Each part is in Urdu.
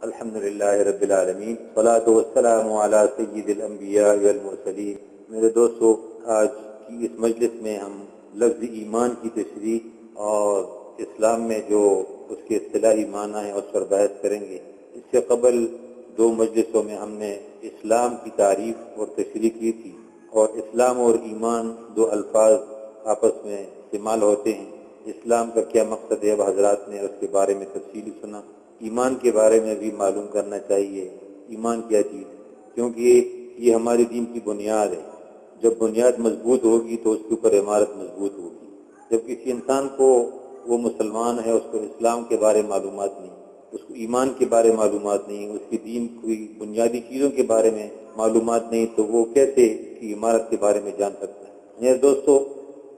الحمدللہ رب العالمین والصلاۃ والسلام علی سید الانبیاء والمرسلین۔ میرے دوستو، آج کی اس مجلس میں ہم لفظ ایمان کی تشریح اور اسلام میں جو اس کے اصطلاحی معنی ہیں اس پر بحث کریں گے۔ اس سے قبل دو مجلسوں میں ہم نے اسلام کی تعریف اور تشریح کی تھی، اور اسلام اور ایمان دو الفاظ آپس میں استعمال ہوتے ہیں۔ اسلام کا کیا مقصد ہے، وہ حضرات نے اس کے بارے میں تفصیلی سنا۔ ایمان کے بارے میں بھی معلوم کرنا چاہیے، ایمان کیا چیز ہے، کیونکہ یہ ہمارے دین کی بنیاد ہے۔ جب بنیاد مضبوط ہوگی تو اس کے اوپر عمارت مضبوط ہوگی۔ جب کسی انسان کو وہ مسلمان ہے، اس کو اسلام کے بارے معلومات نہیں، اس کو ایمان کے بارے معلومات نہیں، اس کی دین کی بنیادی چیزوں کے بارے میں معلومات نہیں، تو وہ کیسے کی عمارت کے بارے میں جان سکتا ہے؟ میرے دوستو،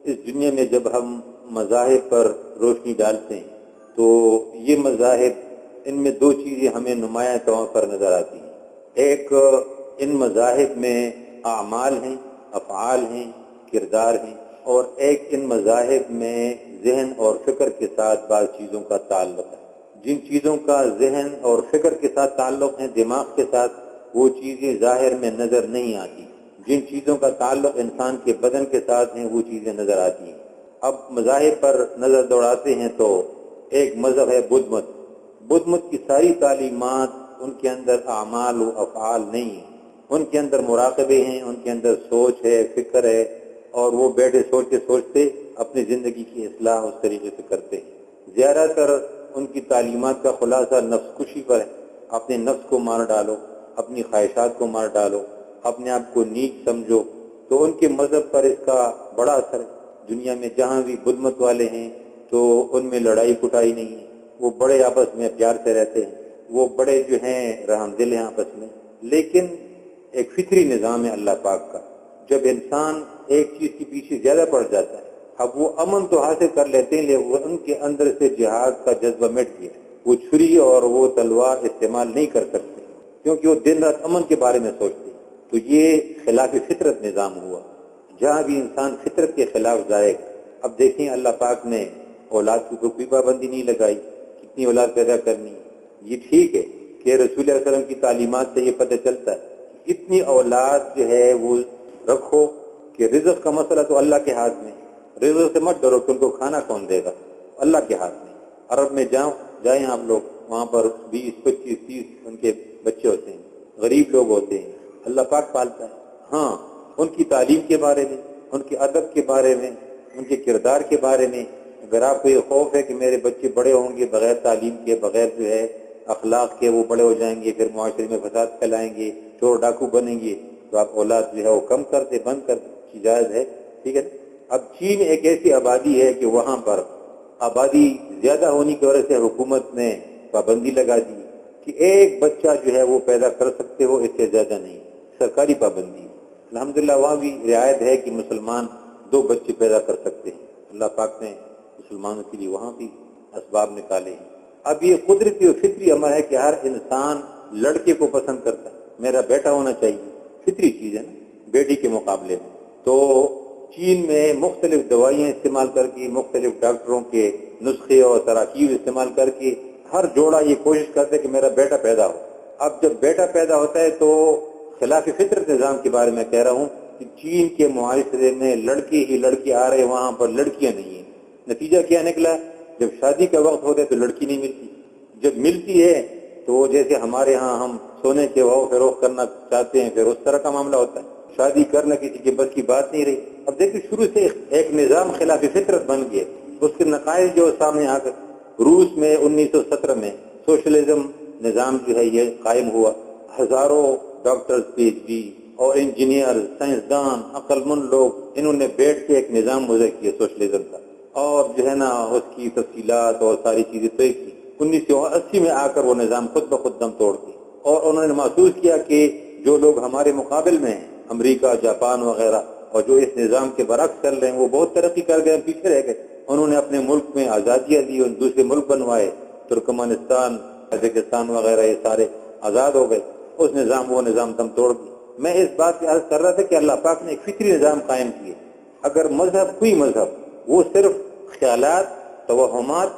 اس دنیا میں جب ہم مذاہب پر روشنی ڈالتے ہیں تو یہ مذاہب، ان میں دو چیزیں ہمیں نمایاں طور پر نظر آتی ہیں۔ ایک ان مذاہب میں اعمال ہیں، افعال ہیں، کردار ہیں، اور ایک ان مذاہب میں ذہن اور فکر کے ساتھ بعض چیزوں کا تعلق ہے۔ جن چیزوں کا ذہن اور فکر کے ساتھ تعلق ہے، دماغ کے ساتھ، وہ چیزیں ظاہر میں نظر نہیں آتی۔ جن چیزوں کا تعلق انسان کے بدن کے ساتھ ہیں، وہ چیزیں نظر آتی ہیں۔ اب مذاہب پر نظر دوڑاتے ہیں تو ایک مذہب ہے بدھ مت۔ بدھ مت کی ساری تعلیمات، ان کے اندر اعمال و افعال نہیں ہیں، ان کے اندر مراقبے ہیں، ان کے اندر سوچ ہے، فکر ہے، اور وہ بیٹھے سوچتے اپنی زندگی کی اصلاح اس طریقے سے کرتے ہیں۔ زیادہ تر ان کی تعلیمات کا خلاصہ نفس کشی پر ہے۔ اپنے نفس کو مار ڈالو، اپنی خواہشات کو مار ڈالو، اپنے آپ کو نیک سمجھو۔ تو ان کے مذہب پر اس کا بڑا اثر ہے۔ دنیا میں جہاں بھی بدھ مت والے ہیں تو ان میں لڑائی کٹائی نہیں ہے، وہ بڑے آپس میں پیار سے رہتے ہیں، وہ بڑے جو ہیں رحم دل ہیں آپس میں۔ لیکن ایک فطری نظام ہے اللہ پاک کا، جب انسان ایک چیز کے پیچھے زیادہ پڑ جاتا ہے، اب وہ امن تو حاصل کر لیتے ہیں، لیکن ان کے اندر سے جہاد کا جذبہ مٹ گیا، وہ چھری اور وہ تلوار استعمال نہیں کر سکتے، کیونکہ وہ دن رات امن کے بارے میں سوچتے ہیں۔ تو یہ خلاف فطرت نظام ہوا۔ جہاں بھی انسان فطرت کے خلاف جائے گا، اب دیکھیں اللہ پاک نے اولاد کی کوئی پابندی نہیں لگائی، کتنی اولاد پیدا کرنی ہے۔ یہ ٹھیک ہے کہ رسول اللہ علیہ وسلم کی تعلیمات سے یہ پتہ چلتا ہے کہ اتنی اولاد جو ہے وہ رکھو، کہ رزق کا مسئلہ تو اللہ کے ہاتھ میں، رزق سے مت ڈرو کہ ان کو کھانا کون دے گا، اللہ کے ہاتھ میں۔ عرب میں جائیں آپ لوگ، وہاں پر 20 25 30 ان کے بچے ہوتے ہیں، غریب لوگ ہوتے ہیں، اللہ پاک پالتا ہے۔ ہاں، ان کی تعلیم کے بارے میں، ان کے ادب کے بارے میں، ان کے کردار کے بارے میں اگر آپ کو یہ خوف ہے کہ میرے بچے بڑے ہوں گے بغیر تعلیم کے، بغیر جو ہے اخلاق کے، وہ بڑے ہو جائیں گے، پھر معاشرے میں فساد پھیلائیں گے، چور ڈاکو بنیں گے، تو آپ اولاد جو ہے وہ کم کر دیں، بند کر دیں، جائز ہے، ٹھیک ہے۔ اب چین ایک ایسی آبادی ہے کہ وہاں پر آبادی زیادہ ہونے کی وجہ سے حکومت نے پابندی لگا دی کہ ایک بچہ جو ہے وہ پیدا کر سکتے ہو، اس سے زیادہ نہیں، سرکاری پابندی ہے۔ الحمدللہ وہاں بھی رعایت ہے کہ مسلمان 2 بچے پیدا کر سکتے ہیں۔ اللہ پاک نے مسلمانوں کے لیے وہاں بھی اسباب نکالے ہیں۔ اب یہ قدرتی اور فطری امر ہے کہ ہر انسان لڑکے کو پسند کرتا ہے، میرا بیٹا ہونا چاہیے، فطری چیز ہے نا، بیٹی کے مقابلے میں۔ تو چین میں مختلف دوائیاں استعمال کر کے، مختلف ڈاکٹروں کے نسخے اور تراکیب استعمال کر کے ہر جوڑا یہ کوشش کرتا ہے کہ میرا بیٹا پیدا ہو۔ اب جب بیٹا پیدا ہوتا ہے تو خلاف فطرت نظام کے بارے میں کہہ رہا ہوں کہ چین کے معاشرے میں لڑکے ہی لڑکے آ رہے، وہاں پر لڑکیاں نہیں ہیں۔ نتیجہ کیا نکلا؟ جب شادی کا وقت ہوتا ہے تو لڑکی نہیں ملتی، جب ملتی ہے تو جیسے ہمارے ہاں ہم سونے کے بھاؤ فروخت کرنا چاہتے ہیں، پھر اس طرح کا معاملہ ہوتا ہے، شادی کرنا کسی کے بس کی بات نہیں رہی۔ اب دیکھیں شروع سے ایک نظام خلاف فطرت بن گیا، اس کے نقائص جو سامنے آ کر روس میں 1917 میں سوشلزم نظام جو ہے یہ قائم ہوا، ہزاروں ڈاکٹر پی ایچ ڈی اور انجینئر، سائنسدان، عقل مند لوگ، انہوں نے بیٹھ کے ایک نظام وضع کیا سوشلزم کا، اور جو ہے نا اس کی تفصیلات اور ساری چیزیں طے کی۔ 1980 میں آ کر وہ نظام خود بخود دم توڑ گیا، اور انہوں نے محسوس کیا کہ جو لوگ ہمارے مقابل میں ہیں، امریکہ، جاپان وغیرہ، اور جو اس نظام کے برعکس چل رہے ہیں، وہ بہت ترقی کر گئے، پیچھے رہ گئے۔ انہوں نے اپنے ملک میں آزادیاں دی، اور دوسرے ملک بنوائے، ترکمانستان، قزاقستان وغیرہ، یہ سارے آزاد ہو گئے۔ وہ نظام دم توڑ گیا۔ میں اس بات کی عرض کر رہا تھا کہ اللہ پاک نے ایک فطری نظام قائم کیے۔ اگر مذہب کوئی مذہب وہ صرف خیالات، توہمات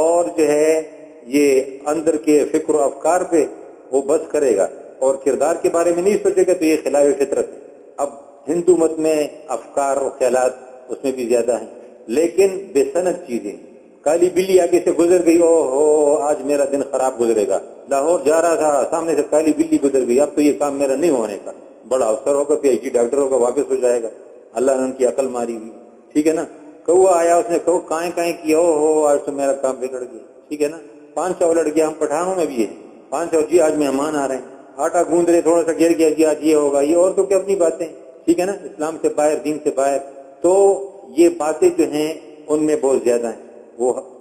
اور جو ہے یہ اندر کے فکر و افکار پہ وہ بس کرے گا اور کردار کے بارے میں نہیں سوچے گا تو یہ خلاف فطرت ہے۔ اب ہندو مت میں افکار و خیالات اس میں بھی زیادہ ہیں، لیکن بے سند چیزیں، کالی بلی آگے سے گزر گئی، او ہو آج میرا دن خراب گزرے گا، لاہور جا رہا تھا سامنے سے کالی بلی گزر گئی، اب تو یہ کام میرا نہیں ہونے کا، بڑا افسر ہوگا پی ایچ ڈی ڈاکٹر ہوگا واپس ہو جائے گا، اللہ نے ان کی عقل ماری ہوئی، ٹھیک ہے نا۔ کوا آیا اس نے کائیں کائیں کیا، او ہو آج تو میرا کام بگڑ گیا، ٹھیک ہے نا۔ 500 لڑ گیا، ہم پٹھانوں میں بھی ہے 500 جی آج مہمان آ رہے ہیں، آٹا گوند رہے تھوڑا سا گر گیا جی آج یہ ہوگا، یہ اور تو کیا اپنی باتیں، ٹھیک ہے نا، اسلام سے باہر دین سے باہر۔ تو یہ باتیں جو ہیں ان میں بہت زیادہ ہیں،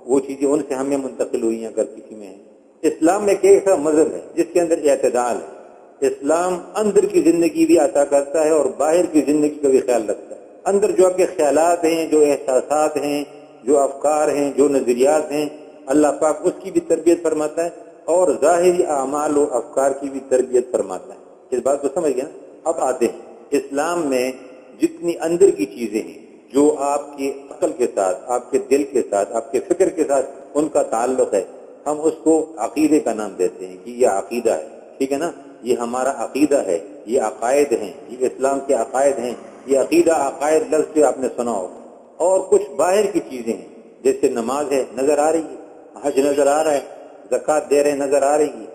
وہ چیزیں ان سے ہمیں منتقل ہوئی ہیں اگر کسی میں ہے۔ اسلام میں ایک ایسا مذہب ہے جس کے اندر اعتدال ہے۔ اسلام اندر کی زندگی بھی عطا کرتا ہے اور باہر کی زندگی کا بھی خیال رکھتا ہے۔ اندر جو آپ کے خیالات ہیں، جو احساسات ہیں، جو افکار ہیں، جو نظریات ہیں، اللہ پاک اس کی بھی تربیت فرماتا ہے اور ظاہری اعمال و افکار کی بھی تربیت فرماتا ہے۔ اس بات کو سمجھ گئے نا؟ اب آتے ہیں اسلام میں جتنی اندر کی چیزیں ہیں جو آپ کی عقل کے ساتھ، آپ کے دل کے ساتھ، آپ کے فکر کے ساتھ ان کا تعلق ہے، ہم اس کو عقیدے کا نام دیتے ہیں کہ یہ عقیدہ ہے، ٹھیک ہے نا، یہ ہمارا عقیدہ ہے، یہ عقائد ہیں، یہ اسلام کے عقائد ہیں، یہ عقیدہ عقائد لفظ جو آپ نے سنا ہو۔ اور کچھ باہر کی چیزیں ہیں جیسے نماز ہے، نظر آ رہی ہے، حج نظر آ رہا ہے، زکوٰۃ دے رہے ہیں نظر آ رہی ہے،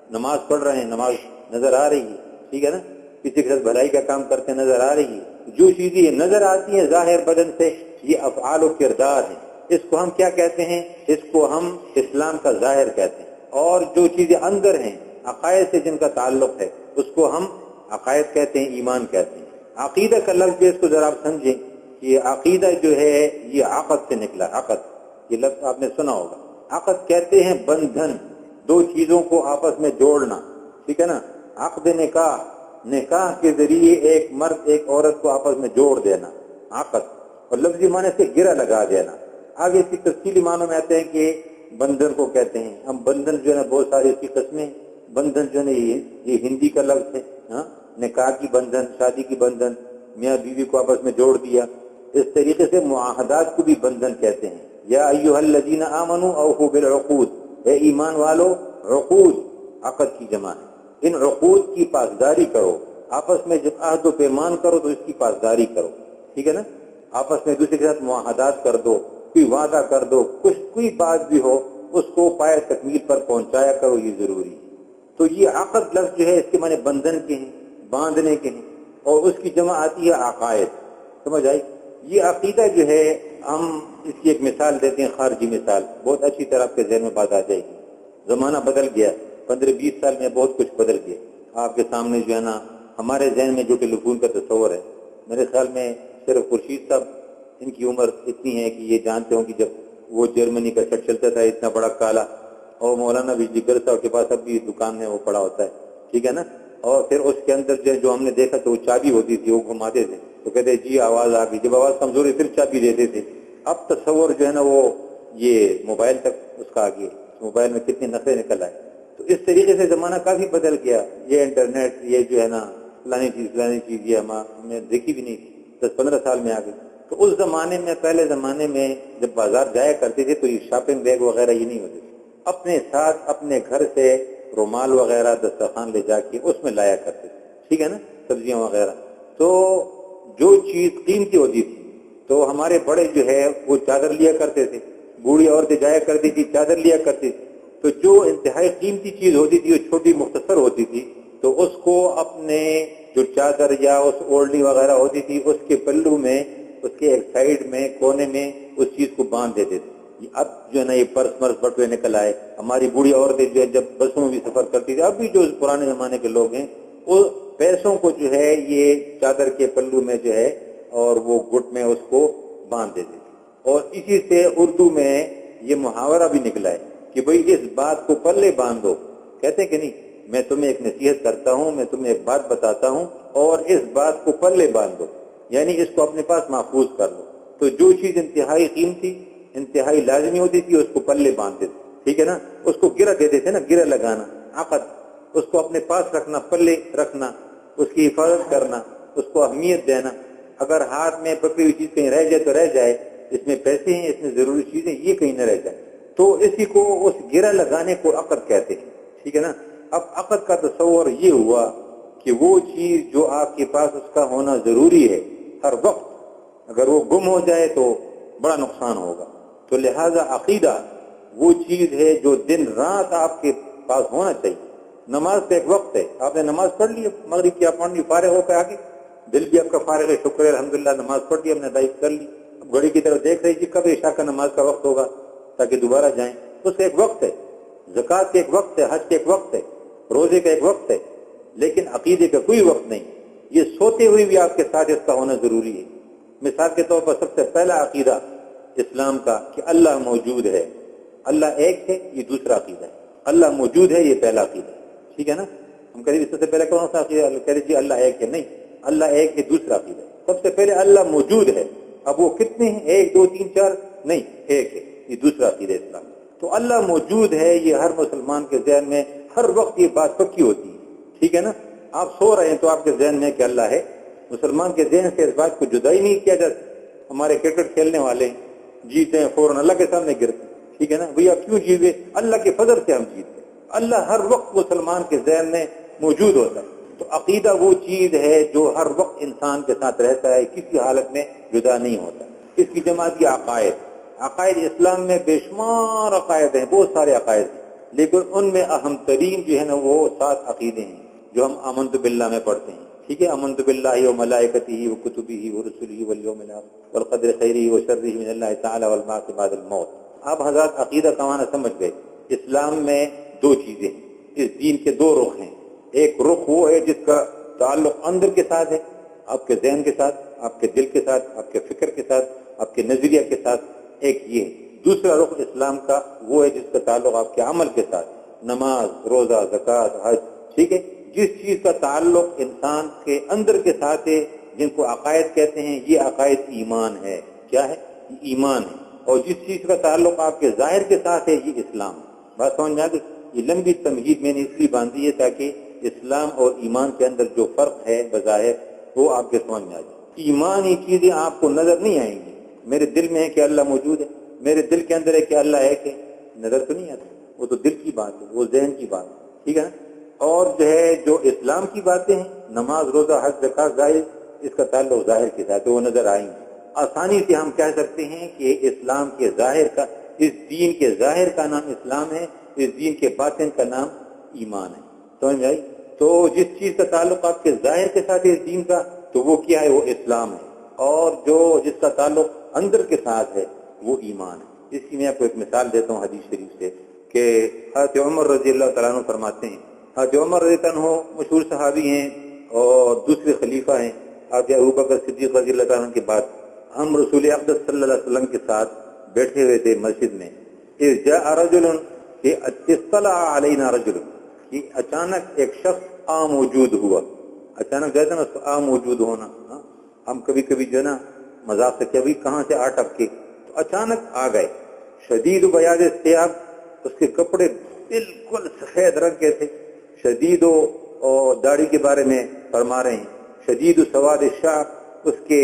نماز پڑھ رہے ہیں نماز نظر آ رہی ہے، ٹھیک ہے نا، کسی کے ساتھ بھلائی کا کام کرتے نظر آ رہی ہے۔ جو چیزیں نظر آتی ہیں ظاہر بدن سے یہ افعال و کردار ہیں، اس کو ہم کیا کہتے ہیں؟ اس کو ہم اسلام کا ظاہر کہتے ہیں۔ اور جو چیزیں اندر ہیں عقائد سے جن کا تعلق ہے اس کو ہم عقائد کہتے ہیں، ایمان کہتے ہیں۔ عقیدہ کا لفظ اس کو ذرا آپ سمجھیں کہ عقیدہ جو ہے یہ عقد سے نکلا، عقد یہ لفظ آپ نے سنا ہوگا۔ عقد کہتے ہیں بندھن، دو چیزوں کو آپس میں جوڑنا، ٹھیک ہے نا، عقد نکاح، نکاح کے ذریعے ایک مرد ایک عورت کو آپس میں جوڑ دینا، عقد، اور لفظی معنی سے گرہ لگا دینا۔ آگے اس کی تفصیلی معنوں میں آتے ہیں کہ بندھن کو کہتے ہیں ہم، بندھن جو ہے نا بہت ساری اس کی قسمیں، بندھن جو ہے نا یہ ہندی کا لفظ ہے، ہاں، نکاح کی بندھن، شادی کی بندھن، میاں بیوی کو آپس میں جوڑ دیا۔ اس طریقے سے معاہدات کو بھی بندھن کہتے ہیں۔ یا ایھا الذین آمنوا اوفوا بالعقود، اے ایمان والو، عقود عقد کی جمع ہے، ان عقود کی پاسداری کرو، آپس میں جب عہد و پیمان کرو تو اس کی پاسداری کرو، ٹھیک ہے نا، آپس میں دوسرے کے ساتھ معاہدات کر دو، کوئی وعدہ کر دو، کچھ کوئی بات بھی ہو اس کو پائے تکمیل پر پہنچایا کرو، یہ ضروری ہے۔ تو یہ عقد لفظ جو ہے اس کے معنی بندھن کے ہیں، باندھنے کے ہیں، اور اس کی جمع آتی ہے عقائد، سمجھ آئی؟ یہ عقیدہ جو ہے ہم اس کی ایک مثال دیتے ہیں، خارجی مثال، بہت اچھی طرح آپ کے ذہن میں بات آ جائے گی۔ زمانہ بدل گیا، 15-20 سال میں بہت کچھ بدل گیا۔ آپ کے سامنے جو ہے نا ہمارے ذہن میں جو ٹیلی فون کا تصور ہے، میرے خیال میں صرف خورشید صاحب ان کی عمر اتنی ہے کہ یہ جانتے ہوں کہ جب وہ جرمنی کا سیٹ چلتا تھا اتنا بڑا کالا، اور مولانا بجلی گر صاحب کے پاس اب بھی دکان میں وہ پڑا ہوتا ہے، ٹھیک ہے نا، اور پھر اس کے اندر جو ہم نے دیکھا تو وہ چابی ہوتی تھی، وہ گھماتے تھے تو کہتے جی آواز آ گئی، جب آواز کمزوری پھر چابی دیتے تھے۔ اب تصور جو ہے نا وہ یہ موبائل تک اس کا آگے، موبائل میں کتنے نقطے نکل آئے۔ تو اس طریقے سے زمانہ کافی بدل گیا، یہ انٹرنیٹ، یہ جو ہے نا فلانی چیز یہ ہم نے دیکھی بھی نہیں تھی، 10-15 سال میں آ گئی۔ تو اس زمانے میں، پہلے زمانے میں جب بازار جایا کرتے تھے تو یہ شاپنگ بیگ وغیرہ یہ نہیں ہوتے تھے، اپنے ساتھ اپنے گھر سے رومال وغیرہ دسترخوان لے جا کے اس میں لایا کرتے تھے، ٹھیک ہے نا، سبزیاں وغیرہ۔ تو جو چیز قیمتی ہوتی تھی تو ہمارے بڑے جو ہے وہ چادر لیا کرتے تھے، بوڑھی عورتیں جایا کرتی تھی چادر لیا کرتی تھی۔ تو جو انتہائی قیمتی چیز ہوتی تھی وہ چھوٹی مختصر ہوتی تھی تو اس کو اپنے جو چادر یا اس اوڑھنی وغیرہ ہوتی تھی اس کے پلو میں، اس کے ایک سائیڈ میں کونے میں اس چیز کو باندھ دیتے تھے۔ اب جو ہے نا یہ پرس مرس بٹوے نکل آئے، ہماری بوڑھی عورتیں جو ہے جب بسوں میں بھی سفر کرتی تھی، اب بھی جو پرانے زمانے کے لوگ ہیں وہ پیسوں کو جو ہے یہ چادر کے پلو میں جو ہے اور وہ گٹ میں اس کو باندھ دیتے تھے۔ اور اسی سے اردو میں یہ محاورہ بھی نکلا ہے کہ بھئی اس بات کو پلے باندھو، کہتے ہیں کہ نہیں، میں تمہیں ایک نصیحت کرتا ہوں، میں تمہیں ایک بات بتاتا ہوں اور اس بات کو پلے باندھو، یعنی اس کو اپنے پاس محفوظ کر لو۔ تو جو چیز انتہائی قیمتی، انتہائی لازمی ہوتی تھی اس کو پلے باندھتے تھے، ٹھیک ہے نا، اس کو گرہ دیتے تھے نا، گرہ لگانا، عقد، اس کو اپنے پاس رکھنا، پلے رکھنا، اس کی حفاظت کرنا، اس کو اہمیت دینا۔ اگر ہاتھ میں پکڑی ہوئی چیز کہیں رہ جائے تو رہ جائے، اس میں پیسے ہیں، اس میں ضروری چیزیں، یہ کہیں نہ رہ جائے۔ تو اسی کو اس گرہ لگانے کو عقد کہتے ہیں، ٹھیک ہے نا۔ اب عقد کا تصور یہ ہوا کہ وہ چیز جو آپ کے پاس اس کا ہونا ضروری ہے ہر وقت، اگر وہ گم ہو جائے تو بڑا نقصان ہوگا، تو لہذا عقیدہ وہ چیز ہے جو دن رات آپ کے پاس ہونا چاہیے۔ نماز کا ایک وقت ہے، آپ نے نماز پڑھ لی، مغرب کی آپ پڑھ لی، فارغ ہو کے آگے، دل بھی آپ کا فارغ ہے، شکر ہے الحمدللہ، نماز پڑھ لی، ہم نے ادائی کر لی، اب گھڑی کی طرف دیکھ رہی جی کب عشاء کا نماز کا وقت ہوگا تاکہ دوبارہ جائیں، اس کا ایک وقت ہے، زکوٰۃ کا ایک وقت ہے، حج کا ایک وقت ہے، روزے کا ایک وقت ہے، لیکن عقیدے کا کوئی وقت نہیں۔ یہ سوتے ہوئے بھی آپ کے ساتھ اس کا ہونا ضروری ہے۔ مثال کے طور پر سب سے پہلا عقیدہ اسلام کا کہ اللہ موجود ہے، اللہ ایک ہے، یہ دوسرا عقیدہ ہے۔ اللہ موجود ہے، یہ پہلا عقیدہ ہے، ٹھیک ہے نا۔ ہم کہتے ہیں اس سے پہلے کون سا عقیدہ؟ کہہ رہے جی اللہ ایک ہے، نہیں، اللہ ایک ہے، دوسرا عقیدہ ہے۔ سب سے پہلے اللہ موجود ہے، اب وہ کتنے ہیں؟ ایک دو تین چار نہیں، ایک ہے، یہ دوسرا عقیدہ اسلام۔ تو اللہ موجود ہے، یہ ہر مسلمان کے ذہن میں ہر وقت یہ بات پکی ہوتی ہے، ٹھیک ہے نا۔ آپ سو رہے ہیں تو آپ کے ذہن میں کہ اللہ ہے، مسلمان کے ذہن سے اس بات کو جدا ہی نہیں کیا جاتا۔ ہمارے کرکٹ کھیلنے والے جیتے ہیں فوراً اللہ کے سامنے گرتے، ٹھیک ہے نا، بھیا کیوں جیتے؟ اللہ کے فضل سے ہم جیتے۔ اللہ ہر وقت مسلمان کے ذہن میں موجود ہوتا ہے۔ تو عقیدہ وہ چیز ہے جو ہر وقت انسان کے ساتھ رہتا ہے، کسی حالت میں جدا نہیں ہوتا۔ اس کی جماعت کی عقائد، عقائد اسلام میں بے شمار عقائد ہیں، بہت سارے عقائد ہیں، لیکن ان میں اہم ترین جو ہے نا وہ 7 عقیدے ہیں جو ہم آمنت باللہ میں پڑھتے ہیں، ٹھیک ہے، آمنت باللہ و ملائکتہ و کتبہ و رسلہ والیوم الآخر والقدر خیرہ و شرہ من اللہ تعالی والبعث بعد الموت۔ آپ حضرات عقیدہ کا معنی سمجھ گئے۔ اسلام میں 2 چیزیں ہیں، اس دین کے 2 رخ ہیں۔ ایک رخ وہ ہے جس کا تعلق اندر کے ساتھ ہے، آپ کے ذہن کے ساتھ، آپ کے دل کے ساتھ، آپ کے فکر کے ساتھ، آپ کے نظریہ کے ساتھ، ایک یہ ہے۔ دوسرا رخ اسلام کا وہ ہے جس کا تعلق آپ کے عمل کے ساتھ، نماز، روزہ، زکوٰۃ، حج، ٹھیک ہے۔ جس چیز کا تعلق انسان کے اندر کے ساتھ ہے، جن کو عقائد کہتے ہیں، یہ عقائد ایمان ہے۔ کیا ہے؟ ایمان ہے۔ اور جس چیز کا تعلق آپ کے ظاہر کے ساتھ ہے، یہ اسلام ہے۔ بات سمجھ میں آ گئی؟ یہ لمبی تمہید میں نے اس لیے باندھی ہے تاکہ اسلام اور ایمان کے اندر جو فرق ہے بظاہر وہ آپ کے سمجھ میں آ جائے۔ ایمانی چیزیں آپ کو نظر نہیں آئیں گی۔ میرے دل میں ہے کہ اللہ موجود ہے، میرے دل کے اندر ہے کہ اللہ ہے، کہ نظر تو نہیں آتا، وہ تو دل کی بات ہے، وہ ذہن کی بات ہے، ٹھیک ہے نا۔ اور جو ہے جو اسلام کی باتیں ہیں، نماز، روزہ، حج، زکوٰۃ، ظاہر، اس کا تعلق ظاہر کے ساتھ ہے، وہ نظر آئیں گے۔ آسانی سے ہم کہہ سکتے ہیں کہ اسلام کے ظاہر کا، اس دین کے ظاہر کا نام اسلام ہے، اس دین کے باطن کا نام ایمان ہے۔ سمجھ آئی؟ تو جس چیز کا تعلق آپ کے ظاہر کے ساتھ ہے اس دین کا، تو وہ کیا ہے؟ وہ اسلام ہے۔ اور جو جس کا تعلق اندر کے ساتھ ہے وہ ایمان ہے۔ اس کی میں آپ کو ایک مثال دیتا ہوں حدیث شریف سے کہ حضرت عمر رضی اللہ تعالیٰ عنہ فرماتے ہیں، حضرت عمر رضی اللہ عنہ مشہور صحابی ہیں اور دوسرے خلیفہ ہیں، حضرت ابوبکر صدیق رضی اللہ تعالیٰ عنہ کے بعد۔ ہم رسول اقدس صلی اللہ علیہ وسلم کے ساتھ بیٹھے ہوئے تھے مسجد میں، اذ جاء رجل، کہ اطلع علینا رجل، کہ اچانک ایک شخص موجود ہوا۔ اچانک جو ہے نا موجود ہونا، ہم کبھی کبھی جو ہے نا مذاق سے کبھی کہاں سے ٹپ کے، تو اچانک آ گئے۔ شدید بیاض ثیاب، اس کے کپڑے بالکل سفید رنگ کے تھے۔ شدید و داڑھی کے بارے میں فرما رہے ہیں، شدید سواد الشعر، اس کے